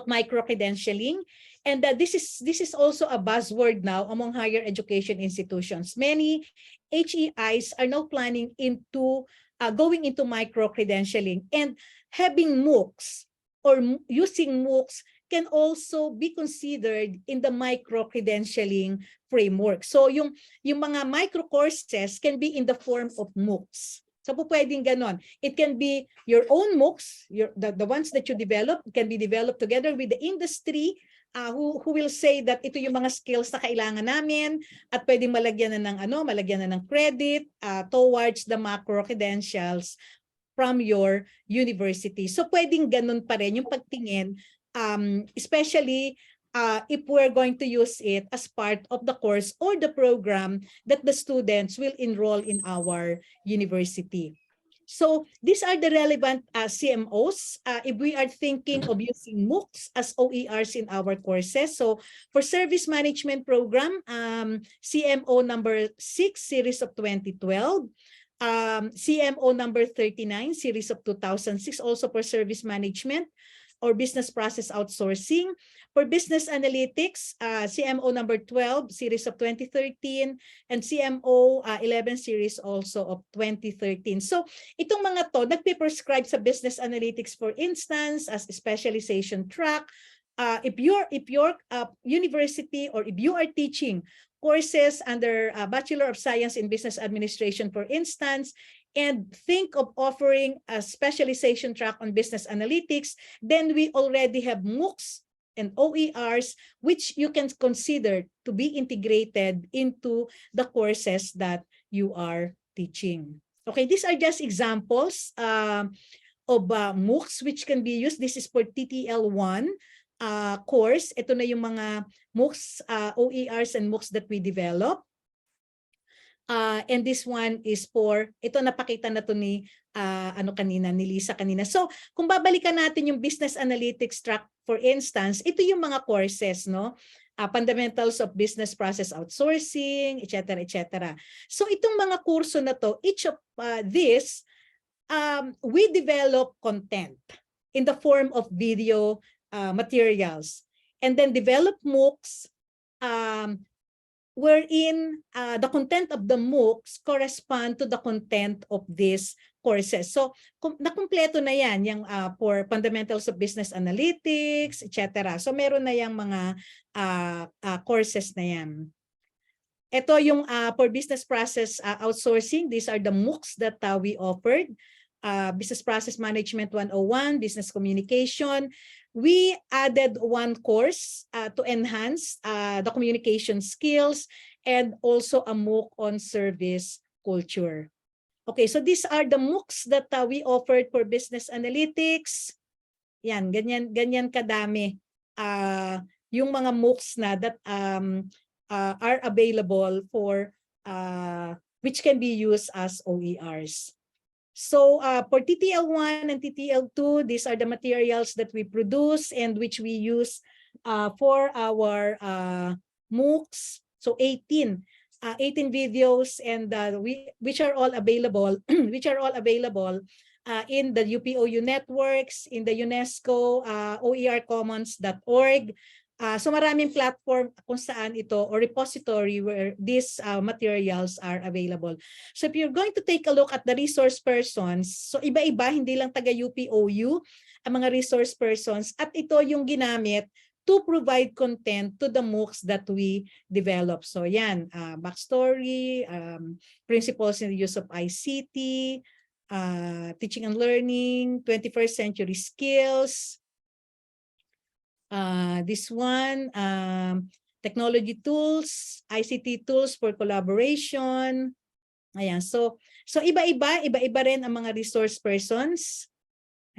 micro-credentialing, and this is also a buzzword now among higher education institutions. Many HEIs are now planning into going into micro-credentialing. And having MOOCs or using MOOCs can also be considered in the micro-credentialing framework. So yung mga micro-courses can be in the form of MOOCs. So po pwedeng ganon. It can be your own MOOCs, the ones that you develop, can be developed together with the industry who will say that ito yung mga skills na kailangan namin at pwedeng malagyan na ng credit towards the macro credentials from your university. So pwedeng ganun pa rin yung pagtingin, especially if we're going to use it as part of the course or the program that the students will enroll in our university. So these are the relevant CMOs if we are thinking of using MOOCs as OERs in our courses. So for Service Management Program, CMO number 6, series of 2012. CMO number 39, series of 2006, also for Service Management or Business Process Outsourcing. For Business Analytics, CMO number 12, series of 2013, and CMO 11 series also of 2013. So itong mga to, nagpe-prescribe sa Business Analytics, for instance, as a specialization track. If your university or if you are teaching courses under Bachelor of Science in Business Administration, for instance, and think of offering a specialization track on business analytics, then we already have MOOCs and OERs, which you can consider to be integrated into the courses that you are teaching. Okay, these are just examples of MOOCs which can be used. This is for TTL1 course. Ito na yung mga MOOCs, OERs and MOOCs that we develop. And this one is for, ito napakita na to ni ni Lisa kanina. So kung babalikan natin yung business analytics track, for instance, ito yung mga courses, no? Fundamentals of business process outsourcing, etc., etc. So itong mga kurso na to, each of this, we develop content in the form of video materials, and then develop MOOCs wherein the content of the MOOCs correspond to the content of these courses. So, nakumpleto na yan, yung for fundamentals of business analytics, etc. So, meron na yung mga courses na yan. Ito yung for business process outsourcing, these are the MOOCs that we offered. Business Process Management 101, Business Communication. We added one course to enhance the communication skills and also a MOOC on service culture. Okay, so these are the MOOCs that we offered for business analytics. Yan, ganyan kadami yung mga MOOCs na that are available for which can be used as OERs. So for TTL1 and TTL2, these are the materials that we produce and which we use for our MOOCs. So 18 videos, and which are all available in the UPOU networks, in the UNESCO oercommons.org. So maraming platform kung saan ito, or repository where these materials are available. So if you're going to take a look at the resource persons, so iba-iba, hindi lang taga UPOU ang mga resource persons, at ito yung ginamit to provide content to the MOOCs that we develop. So yan, backstory, principles in the use of ICT, teaching and learning, 21st century skills. This one, technology tools, ICT tools for collaboration. Ayan, so iba-iba rin ang mga resource persons.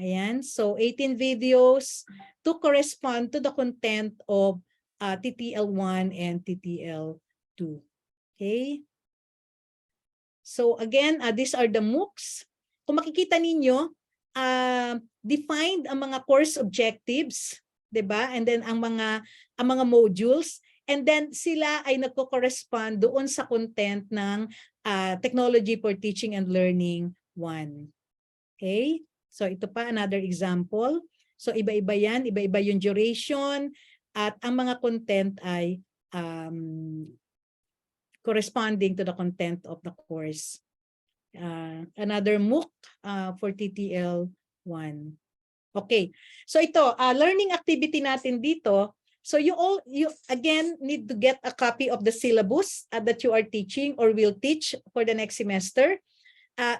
Ayan, so 18 videos to correspond to the content of TTL1 and TTL2. Okay? So again, these are the MOOCs. Kung makikita ninyo, defined ang mga course objectives, 'di ba? And then ang mga modules, and then sila ay nagko-correspond doon sa content ng Technology for Teaching and Learning 1. Okay? So ito pa another example. So iba-iba yan, iba-iba yung duration, at ang mga content ay corresponding to the content of the course. Another MOOC for TTL 1. Okay. So ito, learning activity natin dito. So you again need to get a copy of the syllabus that you are teaching or will teach for the next semester.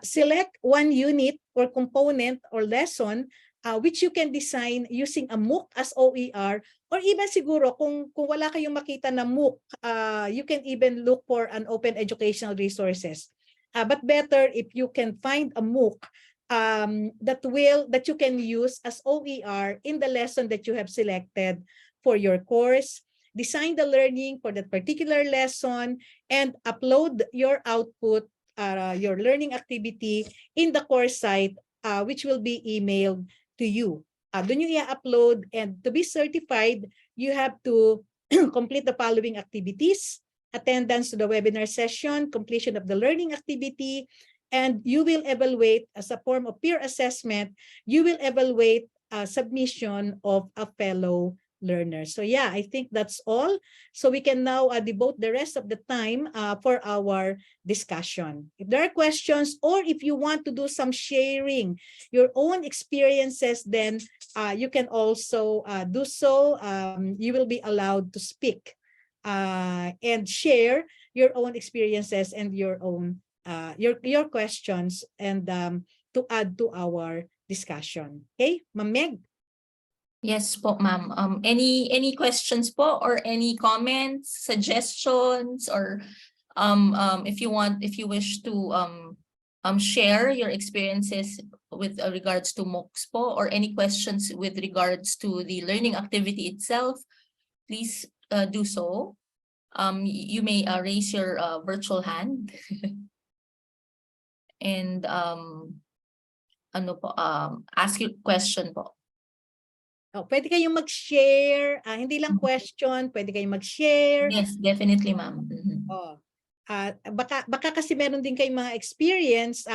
Select one unit or component or lesson which you can design using a MOOC as OER, or even siguro kung wala kayong makita na MOOC, you can even look for an open educational resources. But better if you can find a MOOC that you can use as OER in the lesson that you have selected for your course. Design the learning for that particular lesson and upload your output, your learning activity in the course site, which will be emailed to you. Doon yung i-upload, and to be certified, you have to complete the following activities: attendance to the webinar session, completion of the learning activity, and you will evaluate as a form of peer assessment, you will evaluate submission of a fellow learner. So yeah, I think that's all. So we can now devote the rest of the time for our discussion. If there are questions, or if you want to do some sharing your own experiences, then you can also do so. You will be allowed to speak and share your own experiences and your own your questions, and to add to our discussion. Okay, Ma'am Meg? Yes po, ma'am. Any questions po, or any comments, suggestions, or if you wish to share your experiences with regards to MOOCs po, or any questions with regards to the learning activity itself, please do so. You may raise your virtual hand and ask your question po. Oh, pwede kayong mag-share, hindi lang question, pwede kayong mag-share. Yes, definitely, ma'am. Oh. Baka kasi meron din kayong mga experience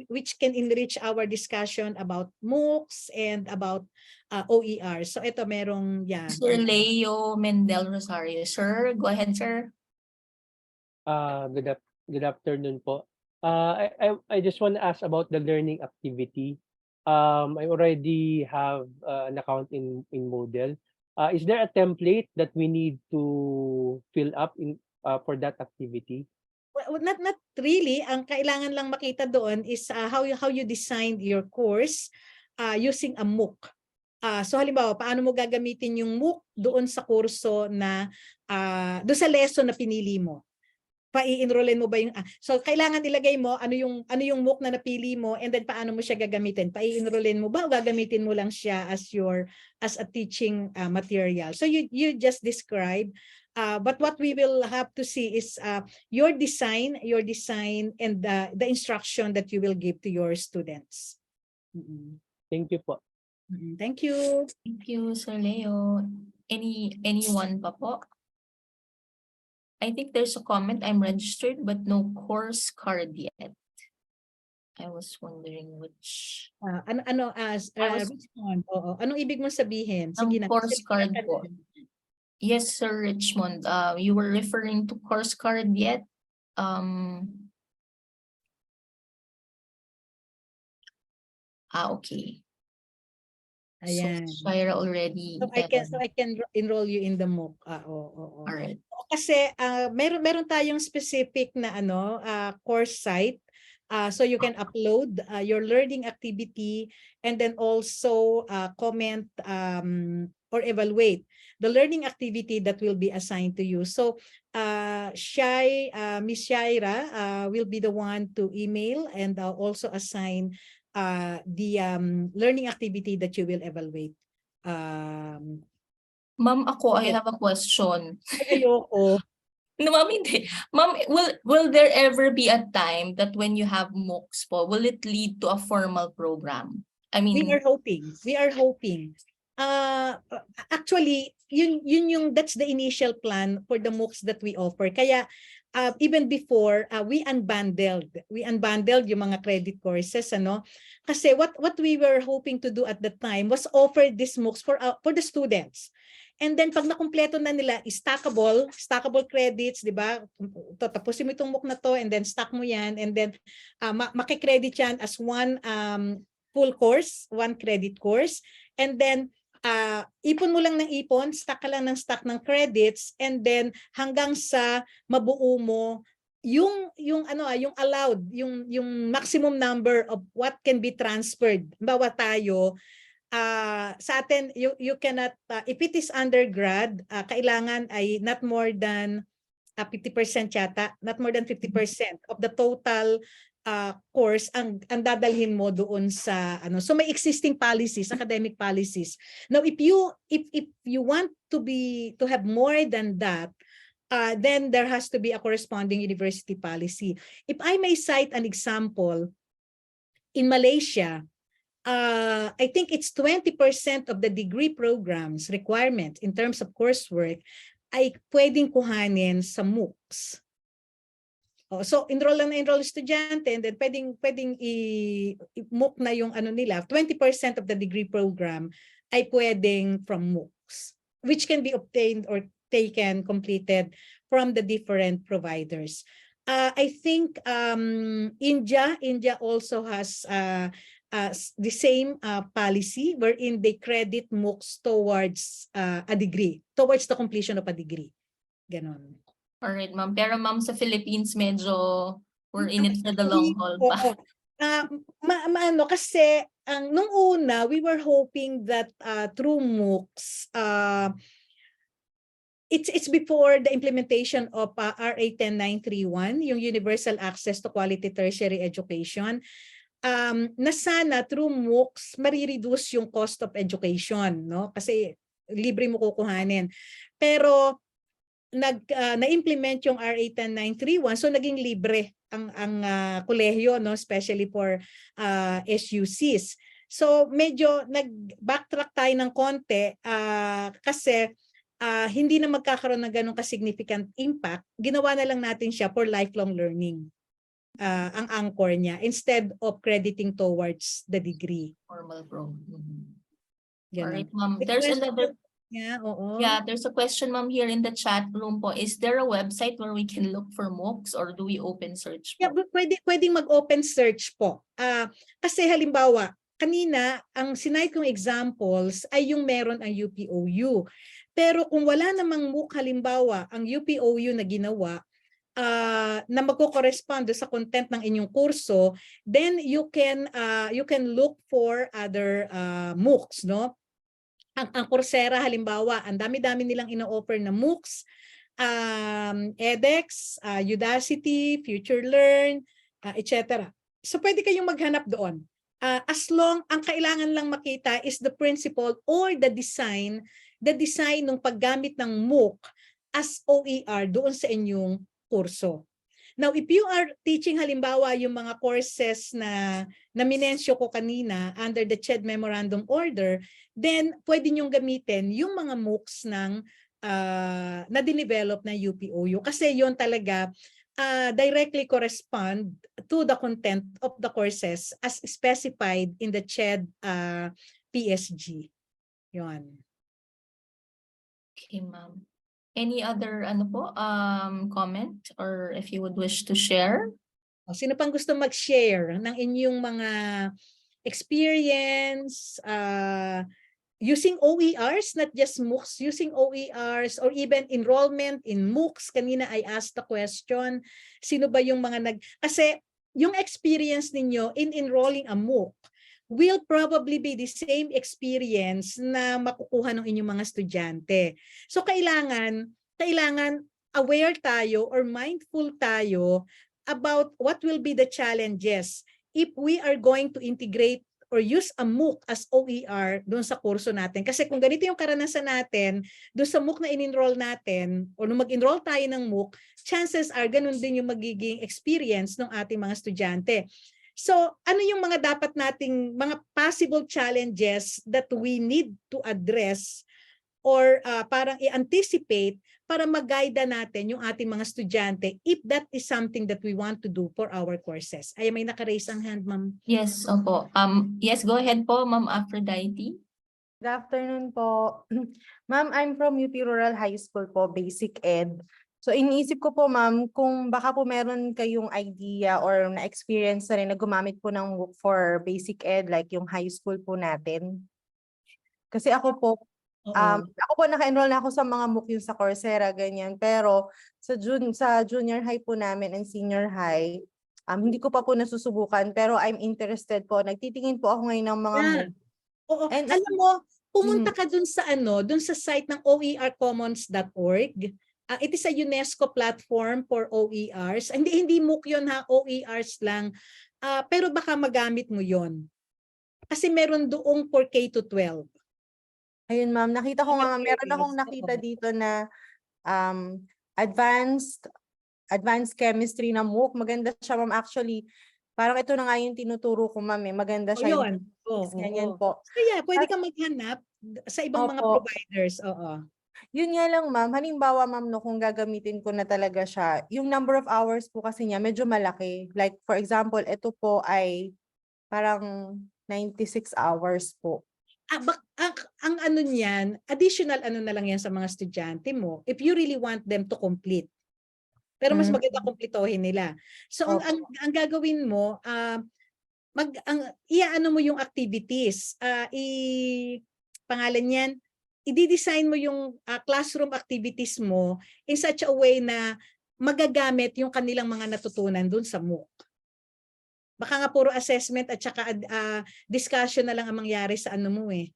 which can enrich our discussion about MOOCs and about OER. So ito merong Sir Leo Mendel Rosario. Sir, go ahead, sir. Good afternoon po. I just want to ask about the learning activity. I already have an account in Moodle. Is there a template that we need to fill up for that activity? Well, not really. Ang kailangan lang makita doon is how you designed your course using a MOOC. So halimbawa, paano mo gagamitin yung MOOC doon sa kurso na doon sa lesson na pinili mo? Pa-i-enrollen mo ba yung so kailangan ilagay mo ano yung MOOC na napili mo, and then paano mo siya gagamitin? Pa-i-enrollen mo ba o gagamitin mo lang siya as a teaching material? So you just describe, but what we will have to see is your design and the instruction that you will give to your students. Thank you po. Thank you. Thank you, Sir Leo. Anyone pa po? I think there's a comment, I'm registered but no course card yet. I was wondering which. Richmond, oo. Anong ibig mong sabihin? Sige na. Course card po. Yes, Sir Richmond. You were referring to course card yet? Okay. Ayan. So Shira already. So I can enroll you in the MOOC. Oo. All right. Kasi meron tayong specific na course site. So you can upload your learning activity, and then also comment or evaluate the learning activity that will be assigned to you. So Miss Shaira will be the one to email and also assign the learning activity that you will evaluate. Ma'am, I have a question. Ayoko. No, ma'am, hindi. Ma'am, will there ever be a time that when you have MOOCs po, will it lead to a formal program? I mean, We are hoping. Actually, that's the initial plan for the MOOCs that we offer. Kaya even before we unbundled yung mga credit courses, kasi what we were hoping to do at the time was offer these MOOCs for the students. And then pag nakumpleto na nila, stackable credits, di ba? Tapusin mo itong MOOC na to and then stack mo yan and then makikredit yan as one full course, one credit course. And then ipon mo lang ng ipon, stack ka lang ng stack ng credits and then hanggang sa mabuo mo yung allowed, yung maximum number of what can be transferred. Bawa tayo, sa atin, you cannot, if it is undergrad, kailangan ay not more than 50% yata, not more than 50% of the total course ang dadalhin mo doon sa so may existing policies, academic policies. Now if you want to have more than that, then there has to be a corresponding university policy. If I may cite an example, in Malaysia, I think it's 20% of the degree programs requirement in terms of coursework ay pwedeng kuhanin sa MOOCs. So enroll estudyante and then pwedeng i-MOOC na yung nila. 20% of the degree program ay pwedeng from MOOCs, which can be obtained or taken, completed from the different providers. I think India also has the same policy wherein they credit MOOCs towards a degree, towards the completion of a degree. Ganon. Alright, ma'am. Pero ma'am, sa Philippines, medyo we're in it for the long haul pa. Kasi nung una, we were hoping that through MOOCs, it's before the implementation of RA 10931, yung Universal Access to Quality Tertiary Education, na sana through MOOCs marireduce yung cost of education, no? Kasi libre mo kukuhanin. Pero na-implement yung RA 10931, so naging libre ang kolehiyo, no, especially for SUCs. So medyo nag-backtrack tayo ng konti kasi hindi na magkakaroon ng ganun ka-significant impact. Ginawa na lang natin siya for lifelong learning. Ang anchor niya instead of crediting towards the degree. Formal program. Ganun. Alright, ma'am. There's another. Yeah, oo. Yeah, there's a question, ma'am, here in the chat room po. Is there a website where we can look for MOOCs or do we open search po? Yeah, pwedeng mag-open search po. Kasi halimbawa, kanina, ang sinay kong examples ay yung meron ang UPOU. Pero kung wala namang MOOC halimbawa, ang UPOU na ginawa, na magko-correspond sa content ng inyong kurso, then you can look for other MOOCs, no? Ang Coursera halimbawa, ang dami-dami nilang ino-offer na MOOCs, edX, Udacity, FutureLearn, etc. So pwede kayong maghanap doon. As long ang kailangan lang makita is the principle or the design ng paggamit ng MOOC as OER doon sa inyong kurso. Now, if you are teaching halimbawa yung mga courses na minensyo ko kanina under the CHED Memorandum Order, then pwede nyong gamitin yung mga MOOCs ng na dinevelop na UPOU kasi yon talaga directly correspond to the content of the courses as specified in the CHED PSG. Yon. Okay, ma'am. Any other comment or if you would wish to share? Sino pang gusto mag-share ng inyong mga experience using OERs, not just MOOCs, using OERs or even enrollment in MOOCs? Kanina I asked the question, sino ba yung mga kasi yung experience ninyo in enrolling a MOOC will probably be the same experience na makukuha ng inyong mga estudyante. So kailangan aware tayo or mindful tayo about what will be the challenges if we are going to integrate or use a MOOC as OER doon sa kurso natin. Kasi kung ganito yung karanasan natin, doon sa MOOC na in-enroll natin, o nung mag-enroll tayo ng MOOC, chances are ganun din yung magiging experience ng ating mga estudyante. So, ano yung mga dapat nating mga possible challenges that we need to address or parang i-anticipate para mag-guide natin yung ating mga estudyante if that is something that we want to do for our courses? Ay, may naka-raise ang hand, ma'am. Yes, opo. Yes, go ahead po, Ma'am Aphrodite. Good afternoon po. Ma'am, I'm from UP Rural High School po, Basic Ed. So iniisip ko po ma'am, kung baka po meron kayong idea or na-experience na rin na gumamit po ng MOOC for Basic Ed like yung high school po natin. Kasi ako po, Oo. ako po naka-enroll na ako sa mga MOOC yung sa Coursera, ganyan. Pero sa junior high po namin and senior high, hindi ko pa po nasusubukan pero I'm interested po. Nagtitingin po ako ngayon ng mga Yeah. MOOC. Oo. And Alam mo, pumunta ka dun sa dun sa site ng oercommons.org. It is a UNESCO platform for OERs. Hindi MOOC yun ha, OERs lang. Pero baka magamit mo yon. Kasi meron doong for K to 12. Ayun ma'am, nakita ko nga, meron akong nakita dito na advanced chemistry na MOOC. Maganda siya ma'am, actually. Parang ito na nga yung tinuturo ko ma'am, maganda siya yung ganyan po. Kaya pwede ka maghanap sa ibang mga providers. Oo. Yun nga lang ma'am, halimbawa ma'am no, kung gagamitin ko na talaga siya, yung number of hours po kasi niya medyo malaki. Like for example, ito po ay parang 96 hours po. Ang ano niyan, additional na lang yan sa mga estudyante mo if you really want them to complete. Pero mas maganda kumpletohin nila. So ang gagawin mo, iaano mo yung activities. Pangalan niyan, i-design mo yung classroom activities mo in such a way na magagamit yung kanilang mga natutunan dun sa MOOC. Baka nga puro assessment at saka discussion na lang ang mangyari sa ano mo eh.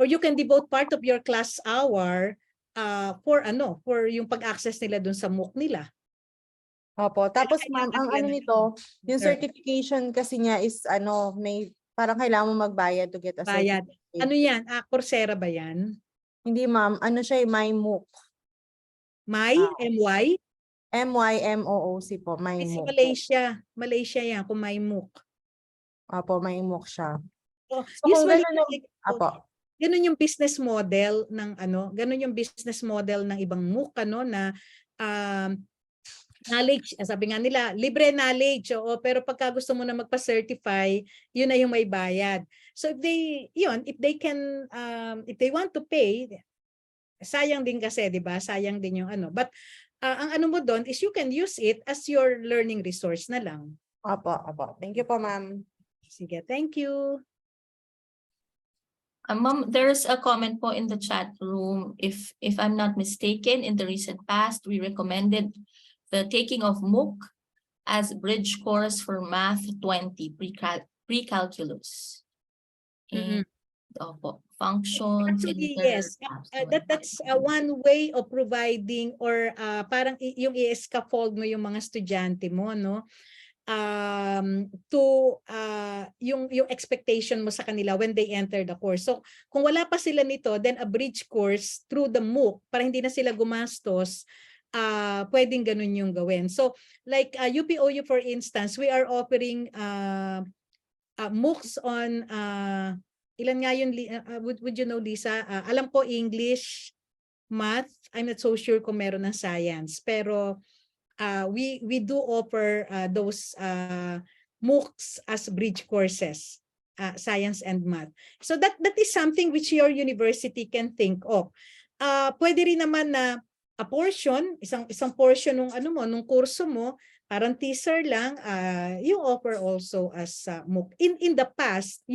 Or you can devote part of your class hour for yung pag-access nila dun sa MOOC nila. Opo. Tapos ma'am, ang ano nito, yung certification kasi niya is may parang kailangan mo magbayad to get a Bayad. certificate. Ano yan? Coursera ba yan? Hindi ma'am, ano siya, my MOOC. MY? MYMOOC po, my It's MOOC. Malaysia yan kung may MOOC. Opo, may MOOC siya. So, usually, Opo. Ganun yung business model ng ganun yung business model ng ibang MOOC na knowledge, sabi nga nila, libre knowledge, pero pagka gusto mo na magpa-certify, yun na yung may bayad. So if they want to pay, sayang din kasi, 'di ba? Sayang din yung But ang mo doon is you can use it as your learning resource na lang. Opo. Thank you po, ma'am. Sige, thank you. Ma'am, there's a comment po in the chat room. If I'm not mistaken, in the recent past, we recommended the taking of MOOC as bridge course for Math 20 pre-calculus. And functions. Actually, yes. That's one way of providing or parang yung i-scaffold mo yung mga estudyante mo, no? Yung expectation mo sa kanila when they enter the course. So kung wala pa sila nito, then a bridge course through the MOOC para hindi na sila gumastos, pwedeng ganun yung gawin. So like UPOU for instance, we are offering MOOCs on ilan nga yun, would you know, Lisa? Alam ko English, Math, I'm not so sure kung meron ng Science, pero we do offer those MOOCs as bridge courses, Science and Math. So that is something which your university can think of. Pwede rin naman na a portion, isang portion nung kurso mo, parang teaser lang, you offer also as MOOC. In the past,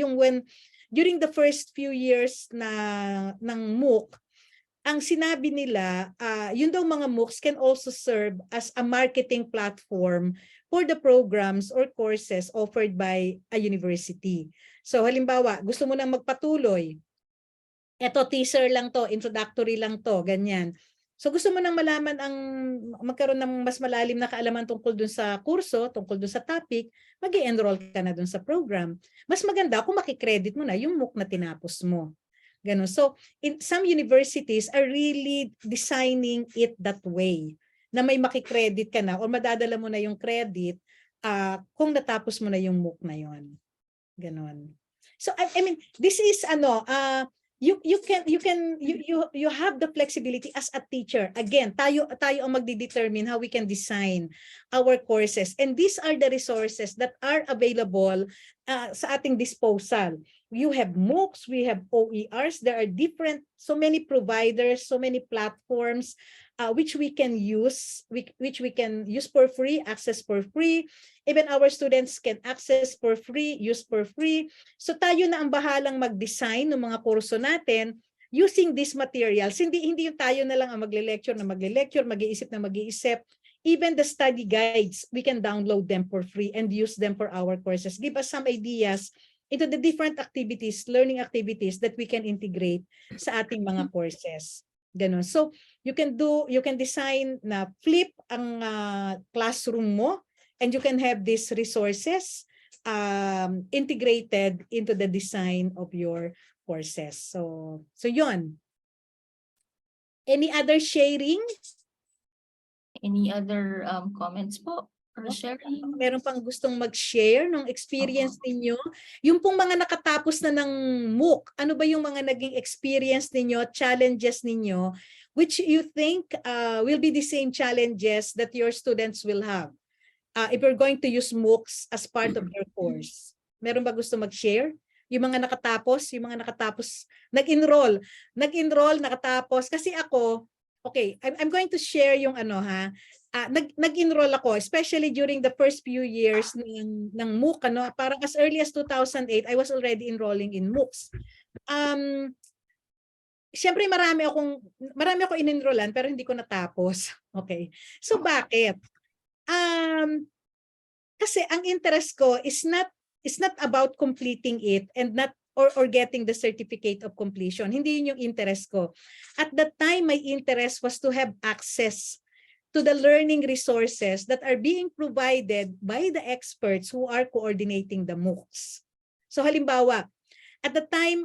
during the first few years ng MOOC, ang sinabi nila, yun daw mga MOOCs can also serve as a marketing platform for the programs or courses offered by a university. So halimbawa, gusto mo nang magpatuloy, eto teaser lang to, introductory lang to, ganyan. So gusto mo nang malaman magkaroon ng mas malalim na kaalaman tungkol dun sa kurso, tungkol dun sa topic, mag-i-enroll ka na dun sa program. Mas maganda kung makikredit mo na yung MOOC na tinapos mo. Ganun. So some universities are really designing it that way, na may makikredit ka na or madadala mo na yung credit kung natapos mo na yung MOOC na yon. Ganun. So I mean, this is you have the flexibility as a teacher. Again, tayo ang magdi-determine how we can design our courses, and these are the resources that are available sa ating disposal. you have MOOCs, we have OERs. There are so many providers, so many platforms which we can use, which we can use for free, access for free. Even our students can access for free, use for free. So tayo na ang bahalang mag-design ng mga kurso natin using these materials. Hindi yung tayo na lang ang magle-lecture, mag-iisip na mag-iisip. Even the study guides, we can download them for free and use them for our courses. Give us some ideas into the different activities, learning activities that we can integrate sa ating mga courses. Ganun. So, you can design na flip ang classroom mo, and you can have these resources integrated into the design of your courses. So yun. Any other sharing? Any other comments po or sharing? Meron pang gustong mag-share ng experience ninyo? Yung pong mga nakatapos na ng MOOC, ano ba yung mga naging experience ninyo, challenges ninyo, which you think will be the same challenges that your students will have if you're going to use MOOCs as part of your course? Meron ba gusto mag-share? Yung mga nakatapos, nag-enroll, nakatapos. Kasi ako, okay, I'm going to share yung nag-enroll ako, especially during the first few years ng MOOC, parang as early as 2008, I was already enrolling in MOOCs. Siyempre marami ako in-enrollan pero hindi ko natapos. Okay. So bakit? Kasi ang interest ko is not about completing it and not or getting the certificate of completion. Hindi yun yung interest ko. At that time, my interest was to have access to the learning resources that are being provided by the experts who are coordinating the MOOCs. So halimbawa, at the time,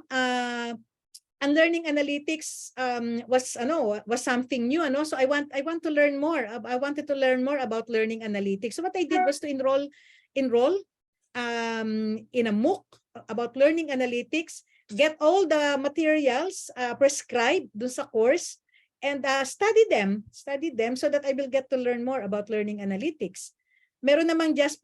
ang learning analytics was something new, so I want to learn more. I wanted to learn more about learning analytics. So what I did was to enroll in a MOOC about learning analytics, get all the materials prescribed dun sa course, and study them so that I will get to learn more about learning analytics. Meron namang just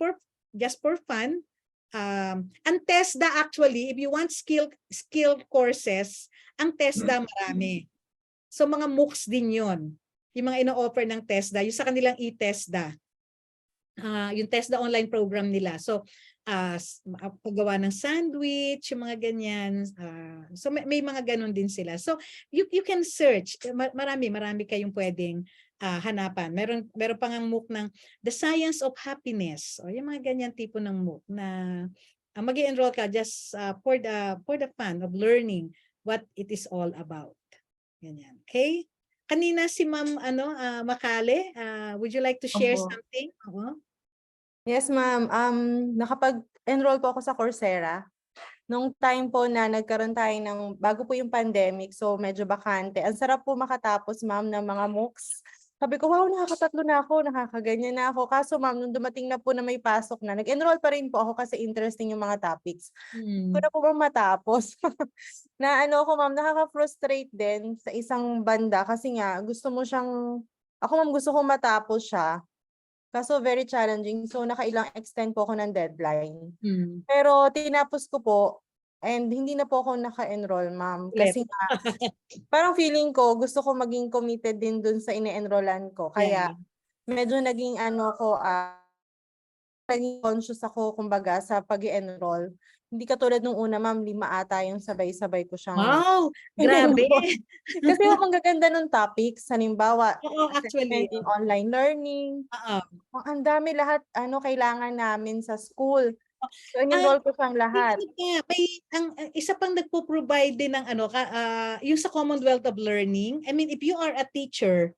for fun. Ang TESDA actually, if you want skill courses, ang TESDA marami. So mga MOOCs din yon. Yung mga ino-offer ng TESDA, yung sa kanilang e-TESDA. Yung TESDA online program nila. So paggawa ng sandwich, yung mga ganyan. So may mga ganon din sila. So you can search. Marami kayong pwedeng hanapan. Meron pang ang MOOC ng The Science of Happiness. O yung mga ganyan tipo ng MOOC na mag-i-enroll ka just for the fun of learning what it is all about. Ganyan. Okay? Kanina si Ma'am Makale, would you like to share something? Yes, ma'am. Nakapag-enroll po ako sa Coursera. Nung time po na nagkaroon tayo bago po yung pandemic, so medyo bakante. Ang sarap po makatapos, ma'am, ng mga MOOCs. Sabi ko, wow, nakakatatlo na ako, nakakaganyan na ako. Kaso, ma'am, nung dumating na po na may pasok na, nag-enroll pa rin po ako kasi interesting yung mga topics. Hindi ko na po bang matapos. Na ako, ma'am, nakaka-frustrate din sa isang banda kasi nga, gusto ko matapos siya. Kaso very challenging. So nakailang extend po ako ng deadline. Pero tinapos ko po and hindi na po ako naka-enroll, ma'am. Kasi nga, parang feeling ko gusto ko maging committed din dun sa ine-enrollan ko. Kaya medyo naging naging conscious ako kumbaga sa pag-i-enroll. Hindi katulad nung una, ma'am, 5 ata yung sabay-sabay ko siyang... Wow! Grabe! Kasi ang gaganda nung topics. Halimbawa, actually, online learning. Ang dami lahat kailangan namin sa school. So, in-enroll ko siyang lahat. Isa pang nagpo-provide din ng yung sa Commonwealth of Learning. I mean, if you are a teacher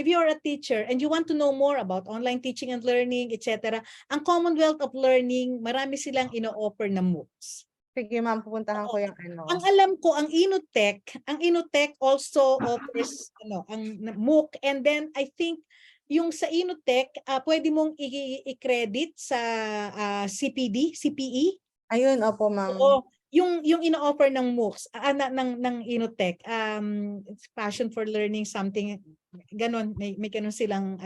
and you want to know more about online teaching and learning, etc., ang Commonwealth of Learning, marami silang ino-offer na MOOCs. Sige, ma'am, pupuntahan ko yung Ang alam ko, ang Inutech also offers ang MOOC, and then I think yung sa Inutech, pwede mong i-credit sa CPE. Ayun, opo, ma'am. Oo, yung ino-offer ng MOOCs, ng Inutech, it's passion for learning something, ganon, may ganon silang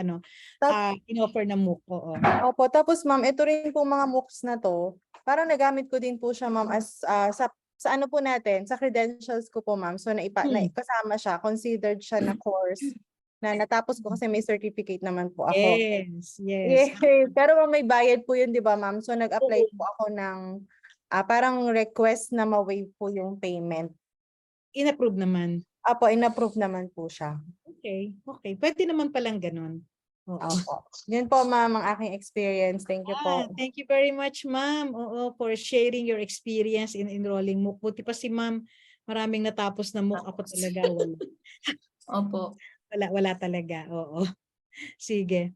in-offer na MOOC. Oo. Opo, tapos ma'am, ito rin po mga MOOCs na to, parang nagamit ko din po siya, ma'am, as sa sa ano po natin, sa credentials ko po ma'am. So kasama siya, considered siya na course na natapos ko kasi may certificate naman po ako. Yes, yes. Yes, pero may bayad po yun, di ba ma'am? So nag-apply Oo. po ako ng parang request na ma-waive po yung payment. In-approve naman. Apo, in-approve naman po siya. Okay, okay. Pwede naman palang ganun. Oo. Opo. Yun po ma'am ang aking experience. Thank you po. Thank you very much, ma'am. Oo, for sharing your experience in enrolling MOOC. Buti pa si ma'am, maraming natapos na MOOC. Ako talaga, wala. Opo. Wala talaga. Oo. Sige.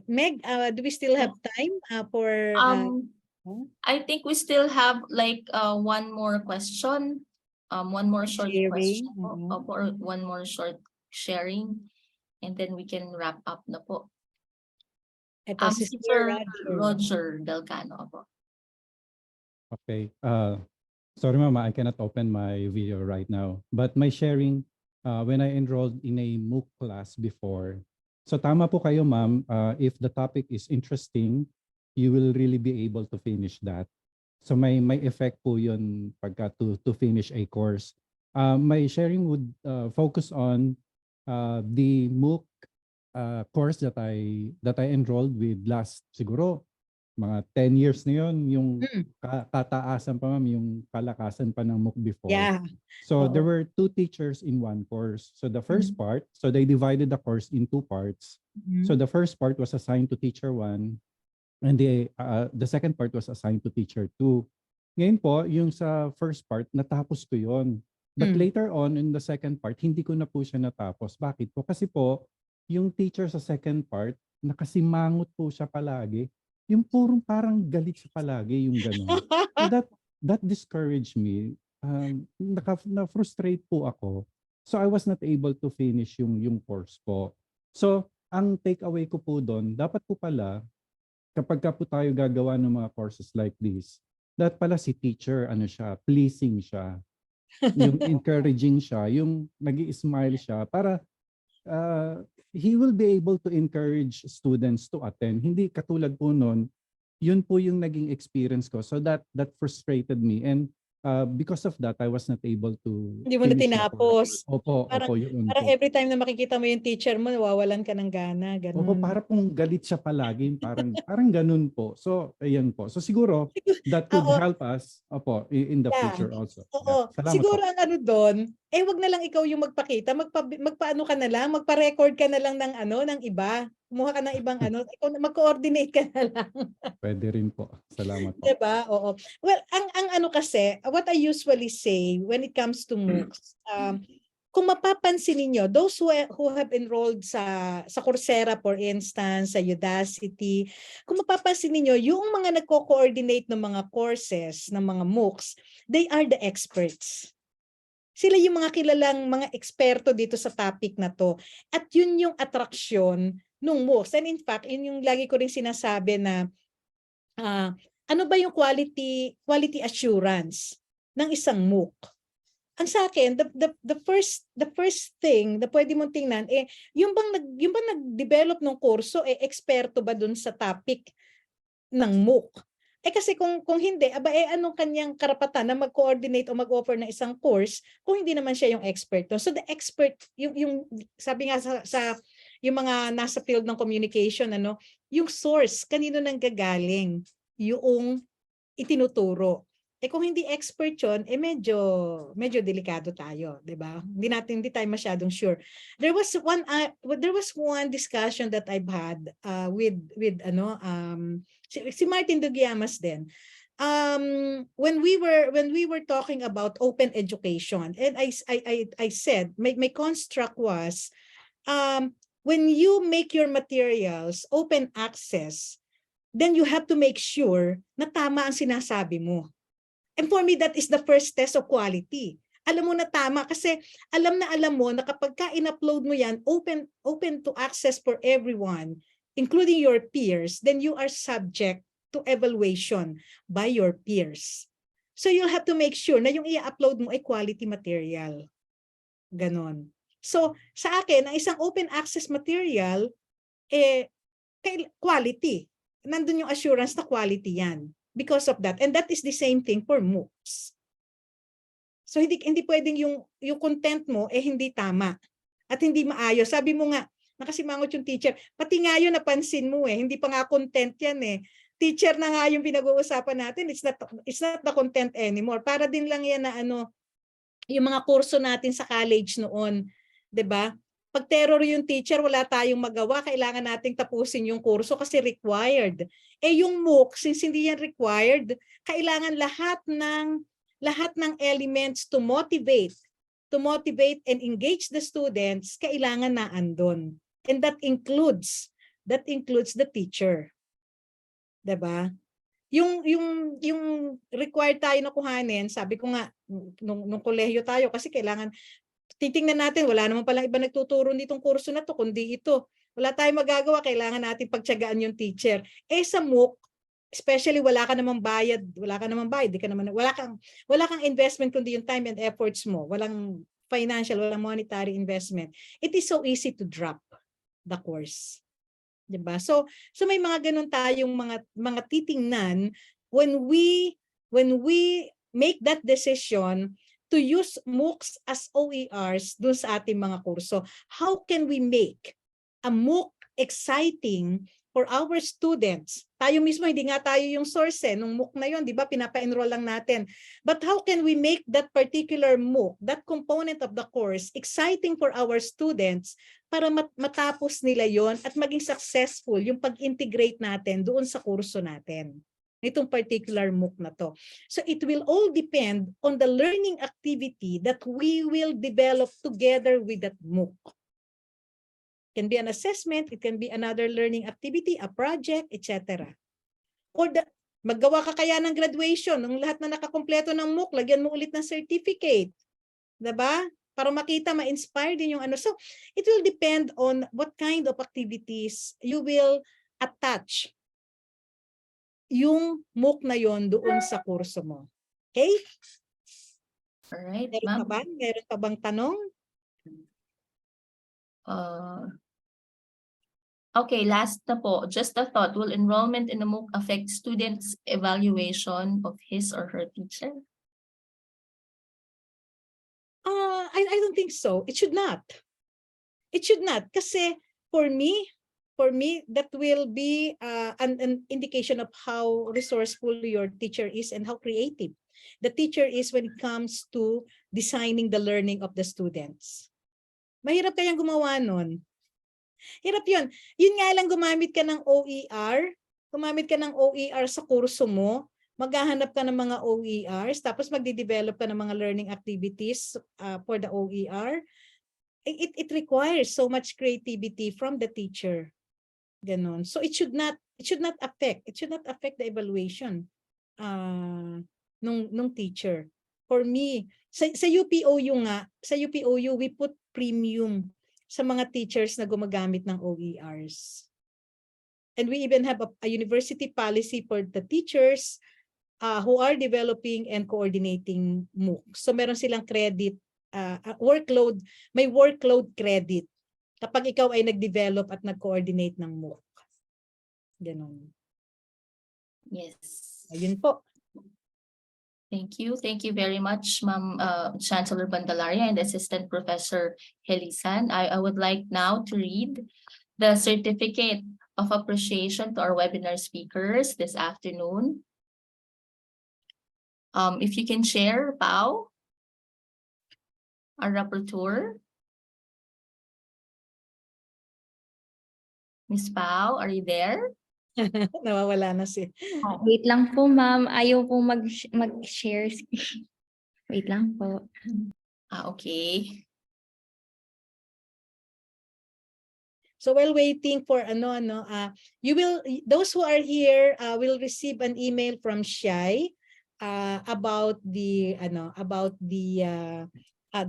Meg, do we still have time for I think we still have like one more question. One more short sharing? question Oo. or one more short sharing, and then we can wrap up na po. Ito, si Si Sir Sir Roger Delcano po. Okay. Sorry, Mama, I cannot open my video right now. But my sharing, when I enrolled in a MOOC class before, so tama po kayo, Ma'am. If the topic is interesting, you will really be able to finish that. So may effect po yun pagka to finish a course. My sharing would focus on the MOOC course that I enrolled with last siguro mga 10 years na yun, yung kataasan pa ma'am, yung kalakasan pa ng MOOC before. Yeah. So Oo. there were 2 teachers in one course. So the first part, so they divided the course in 2 parts. So the first part was assigned to teacher 1 and the second part was assigned to teacher 2. Ngayon po, yung sa first part, natapos ko yun. But later on, in the second part, hindi ko na po siya natapos. Bakit po? Kasi po, yung teacher sa second part, nakasimangot po siya palagi. Yung purong parang galit siya palagi, yung gano'n. So that discouraged me. Na-frustrate po ako. So I was not able to finish yung course po. So ang takeaway ko po doon, dapat po pala, kapag ka po tayo gagawa ng mga courses like this, dapat pala si teacher, ano siya, pleasing siya. Yung encouraging siya, yung nag-i-smile siya para he will be able to encourage students to attend. Hindi katulad po noon, yun po yung naging experience ko. So that frustrated me, and because of that, I was not able to Hindi mo na finish the tinapos. course. Opo, Parang yun po. every time na makikita mo yung teacher mo, nawawalan ka ng gana. Ganun. Opo, para pong galit siya palagi, parang ganun po. So, ayan po. So siguro, that could Oo. help us in the Yeah. future also. Oo. Yeah. Salamat Siguro po. ang ano doon, wag na lang ikaw yung magpakita, magpaano ka na lang, magpa-record ka na lang ng iba. Kumuha ka ng ibang ikaw mag-coordinate ka na lang. Pwede rin po. Salamat po. Diba? Oo. Well, ang ano kasi, what I usually say when it comes to MOOCs, kung mapapansin niyo, those who have enrolled sa Coursera for instance, sa Udacity, kung mapapansin niyo, yung mga nagko-coordinate ng mga courses, ng mga MOOCs, they are the experts. Sila yung mga kilalang mga eksperto dito sa topic na to. At yun yung attraction ng MOOCs. And in fact, yun yung lagi ko rin sinasabi na ano ba yung quality assurance ng isang MOOC? Ang sa akin, the first thing na pwede mong tingnan yung bang nag-develop ng kurso eksperto ba dun sa topic ng MOOC? Kasi kung hindi, anong kanyang karapatan na mag-coordinate o mag-offer ng isang course kung hindi naman siya yung expert. So the expert, yung sabi nga sa yung mga nasa field ng communication, yung source, kanino nang gagaling yung itinuturo. Kung hindi expert yun, medyo delikado tayo, 'di ba? Hindi tayo masyadong sure. There was one discussion that I've had with si Martin Dugiamas din. When we were talking about open education, and I said my construct was when you make your materials open access, then you have to make sure na tama ang sinasabi mo. And for me, that is the first test of quality. Alam mo na tama kasi alam mo na kapag ka in-upload mo yan, open to access for everyone, including your peers, then you are subject to evaluation by your peers. So you'll have to make sure na yung i-upload mo ay quality material. Ganon. So sa akin, ang isang open access material, quality. Nandun yung assurance na quality yan. Because of that. And that is the same thing for MOOCs. So hindi pwedeng yung content mo hindi tama at hindi maayos. Sabi mo nga, nakasimangot yung teacher. Pati nga yun napansin mo hindi pa nga content yan Teacher na nga yung pinag-uusapan natin. It's not the content anymore. Para din lang yan na yung mga kurso natin sa college noon, 'di ba? Pag terror yung teacher, wala tayong magawa, kailangan nating tapusin yung kurso kasi required. Yung MOOC, since hindi yan required, kailangan lahat ng elements to motivate and engage the students, kailangan na andun. And that includes the teacher. 'Di ba? Yung required tayo na kuhanin, sabi ko nga nung kolehiyo tayo kasi kailangan titingnan natin, wala naman palang iba nagtuturo nitong kurso na to kundi ito. Wala tayong magagawa, kailangan natin pagtiyagaan yung teacher. Sa MOOC, especially wala ka namang bayad, wala kang investment kundi yung time and efforts mo. Walang financial, walang monetary investment. It is so easy to drop the course. 'Di ba? So may mga ganun tayong mga titingnan when we make that decision to use MOOCs as OERs dun sa ating mga kurso. How can we make a MOOC exciting for our students? Tayo mismo, hindi nga tayo yung source nung MOOC na yun, di ba? Pinapa-enroll lang natin. But how can we make that particular MOOC, that component of the course, exciting for our students para matapos nila yon at maging successful yung pag-integrate natin doon sa kurso natin? Itong particular MOOC na to. So it will all depend on the learning activity that we will develop together with that MOOC. It can be an assessment, it can be another learning activity, a project, etc. Or maggawa ka kaya ng graduation, ng lahat na nakakompleto ng MOOC, lagyan mo ulit ng certificate. Diba? Para makita, ma-inspire din yung ano. So it will depend on what kind of activities you will attach yung MOOC na yon doon sa kurso mo. Okay? Alright, Meron pa bang tanong? Okay, last na po. Just a thought. Will enrollment in the MOOC affect students' evaluation of his or her teacher? I don't think so. It should not. It should not. Kasi for me, that will be an indication of how resourceful your teacher is and how creative the teacher is when it comes to designing the learning of the students. Mahirap kayang gumawa nun. Hirap yun. Yun nga lang gumamit ka ng OER, sa kurso mo, maghahanap ka ng mga OERs, tapos magde-develop ka ng mga learning activities for the OER. It requires so much creativity from the teacher. Ganon. So it should not affect the evaluation nung teacher. For me, sa UPOU we put premium sa mga teachers na gumagamit ng OERs. And we even have a university policy for the teachers who are developing and coordinating MOOC. So meron silang credit, workload, may workload credit kapag ikaw ay nag-develop at nag-coordinate ng MOOC. Ganon. Yes. Ayun po. Thank you. Thank you very much, Ma'am Chancellor Bandalaria and Assistant Professor Helisan. I would like now to read the certificate of appreciation to our webinar speakers this afternoon. If you can share, Pao, our rapporteur. Miss Pao, are you there? Nawawala na si. Wait lang po, ma'am. Ayaw po mag-share. Wait lang po. Okay. So while waiting for those who are here will receive an email from Shai about the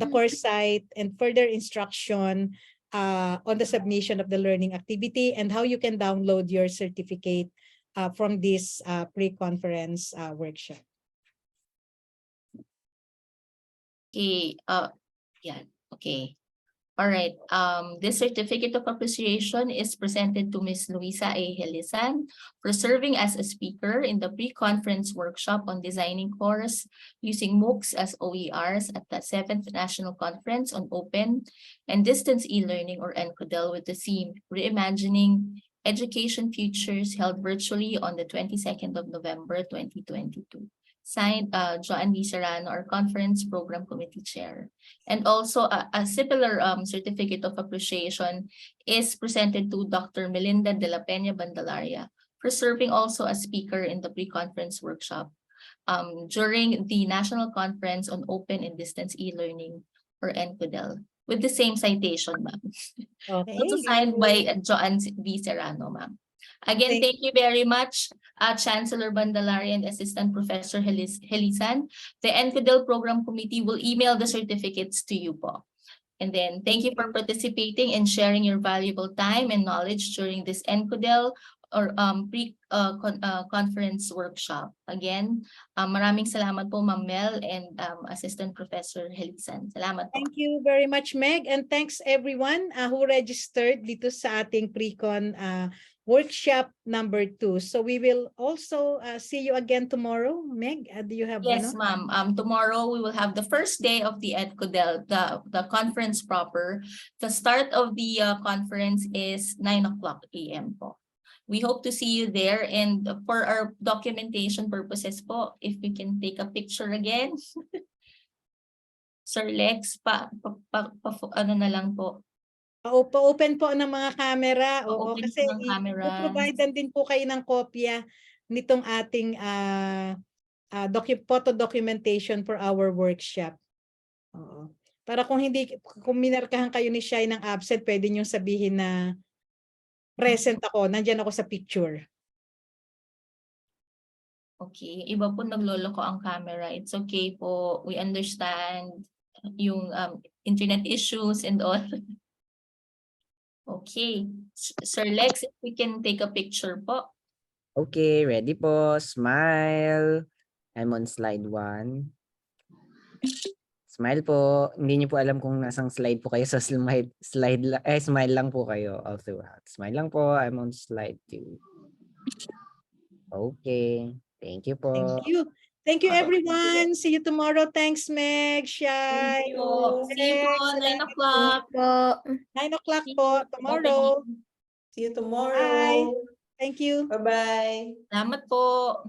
course site and further instruction on the submission of the learning activity and how you can download your certificate from this pre-conference workshop. Okay. Yeah. Okay. All right, this certificate of appreciation is presented to Ms. Luisa A. Helisan for serving as a speaker in the pre-conference workshop on designing course using MOOCs as OERs at the 7th National Conference on Open and Distance E-Learning or NCODEL with the theme Reimagining Education Futures held virtually on the 22nd of November, 2022. Signed, Joanne V. Serrano, our Conference Program Committee Chair. And also a similar certificate of appreciation is presented to Dr. Melinda de la Peña Bandalaria for serving also as speaker in the pre-conference workshop during the National Conference on Open and Distance E-Learning or NCODEL with the same citation, ma'am. Okay. Also signed by Joanne V. Serrano, ma'am. Again, thank you very much, Chancellor Bandalaria and Assistant Professor Helisan. The NCODEL Program Committee will email the certificates to you po. And then thank you for participating and sharing your valuable time and knowledge during this NCODEL or conference workshop. Again, maraming salamat po Ma'am Mel and Assistant Professor Helisan. Salamat po. Thank you very much, Meg. And thanks everyone who registered dito sa ating pre-con workshop number 2. So we will also see you again tomorrow. Meg, do you have Yes, ma'am. Tomorrow we will have the first day of the EDCODEL, the conference proper. The start of the conference is 9:00 AM po. We hope to see you there, and for our documentation purposes po, if we can take a picture again. Sir Lex, ano na lang po. Pa-open po ng mga camera. Oo, Pa-open kasi po ng camera. i-providean din po kayo ng kopya nitong ating photo documentation for our workshop. Oo. Para kung minarkahan kayo ni Shai ng absent, pwede nyo sabihin na present ako, nandyan ako sa picture. Okay, iba po nagloloko ang camera. It's okay po. We understand yung internet issues and all. Okay. Sir Lex, if we can take a picture po. Okay, ready po. Smile. I'm on slide 1. Smile po. Hindi niyo po alam kung nasang slide po kayo sa smile lang po kayo all throughout. Smile lang po. I'm on slide 2. Okay. Thank you po. Thank you. Thank you everyone. See you tomorrow. Thanks Meg, Shai. Thank you. See you po, 9:00. Po. 9:00 po tomorrow. See you tomorrow. Bye. Thank you. Bye-bye. Salamat po.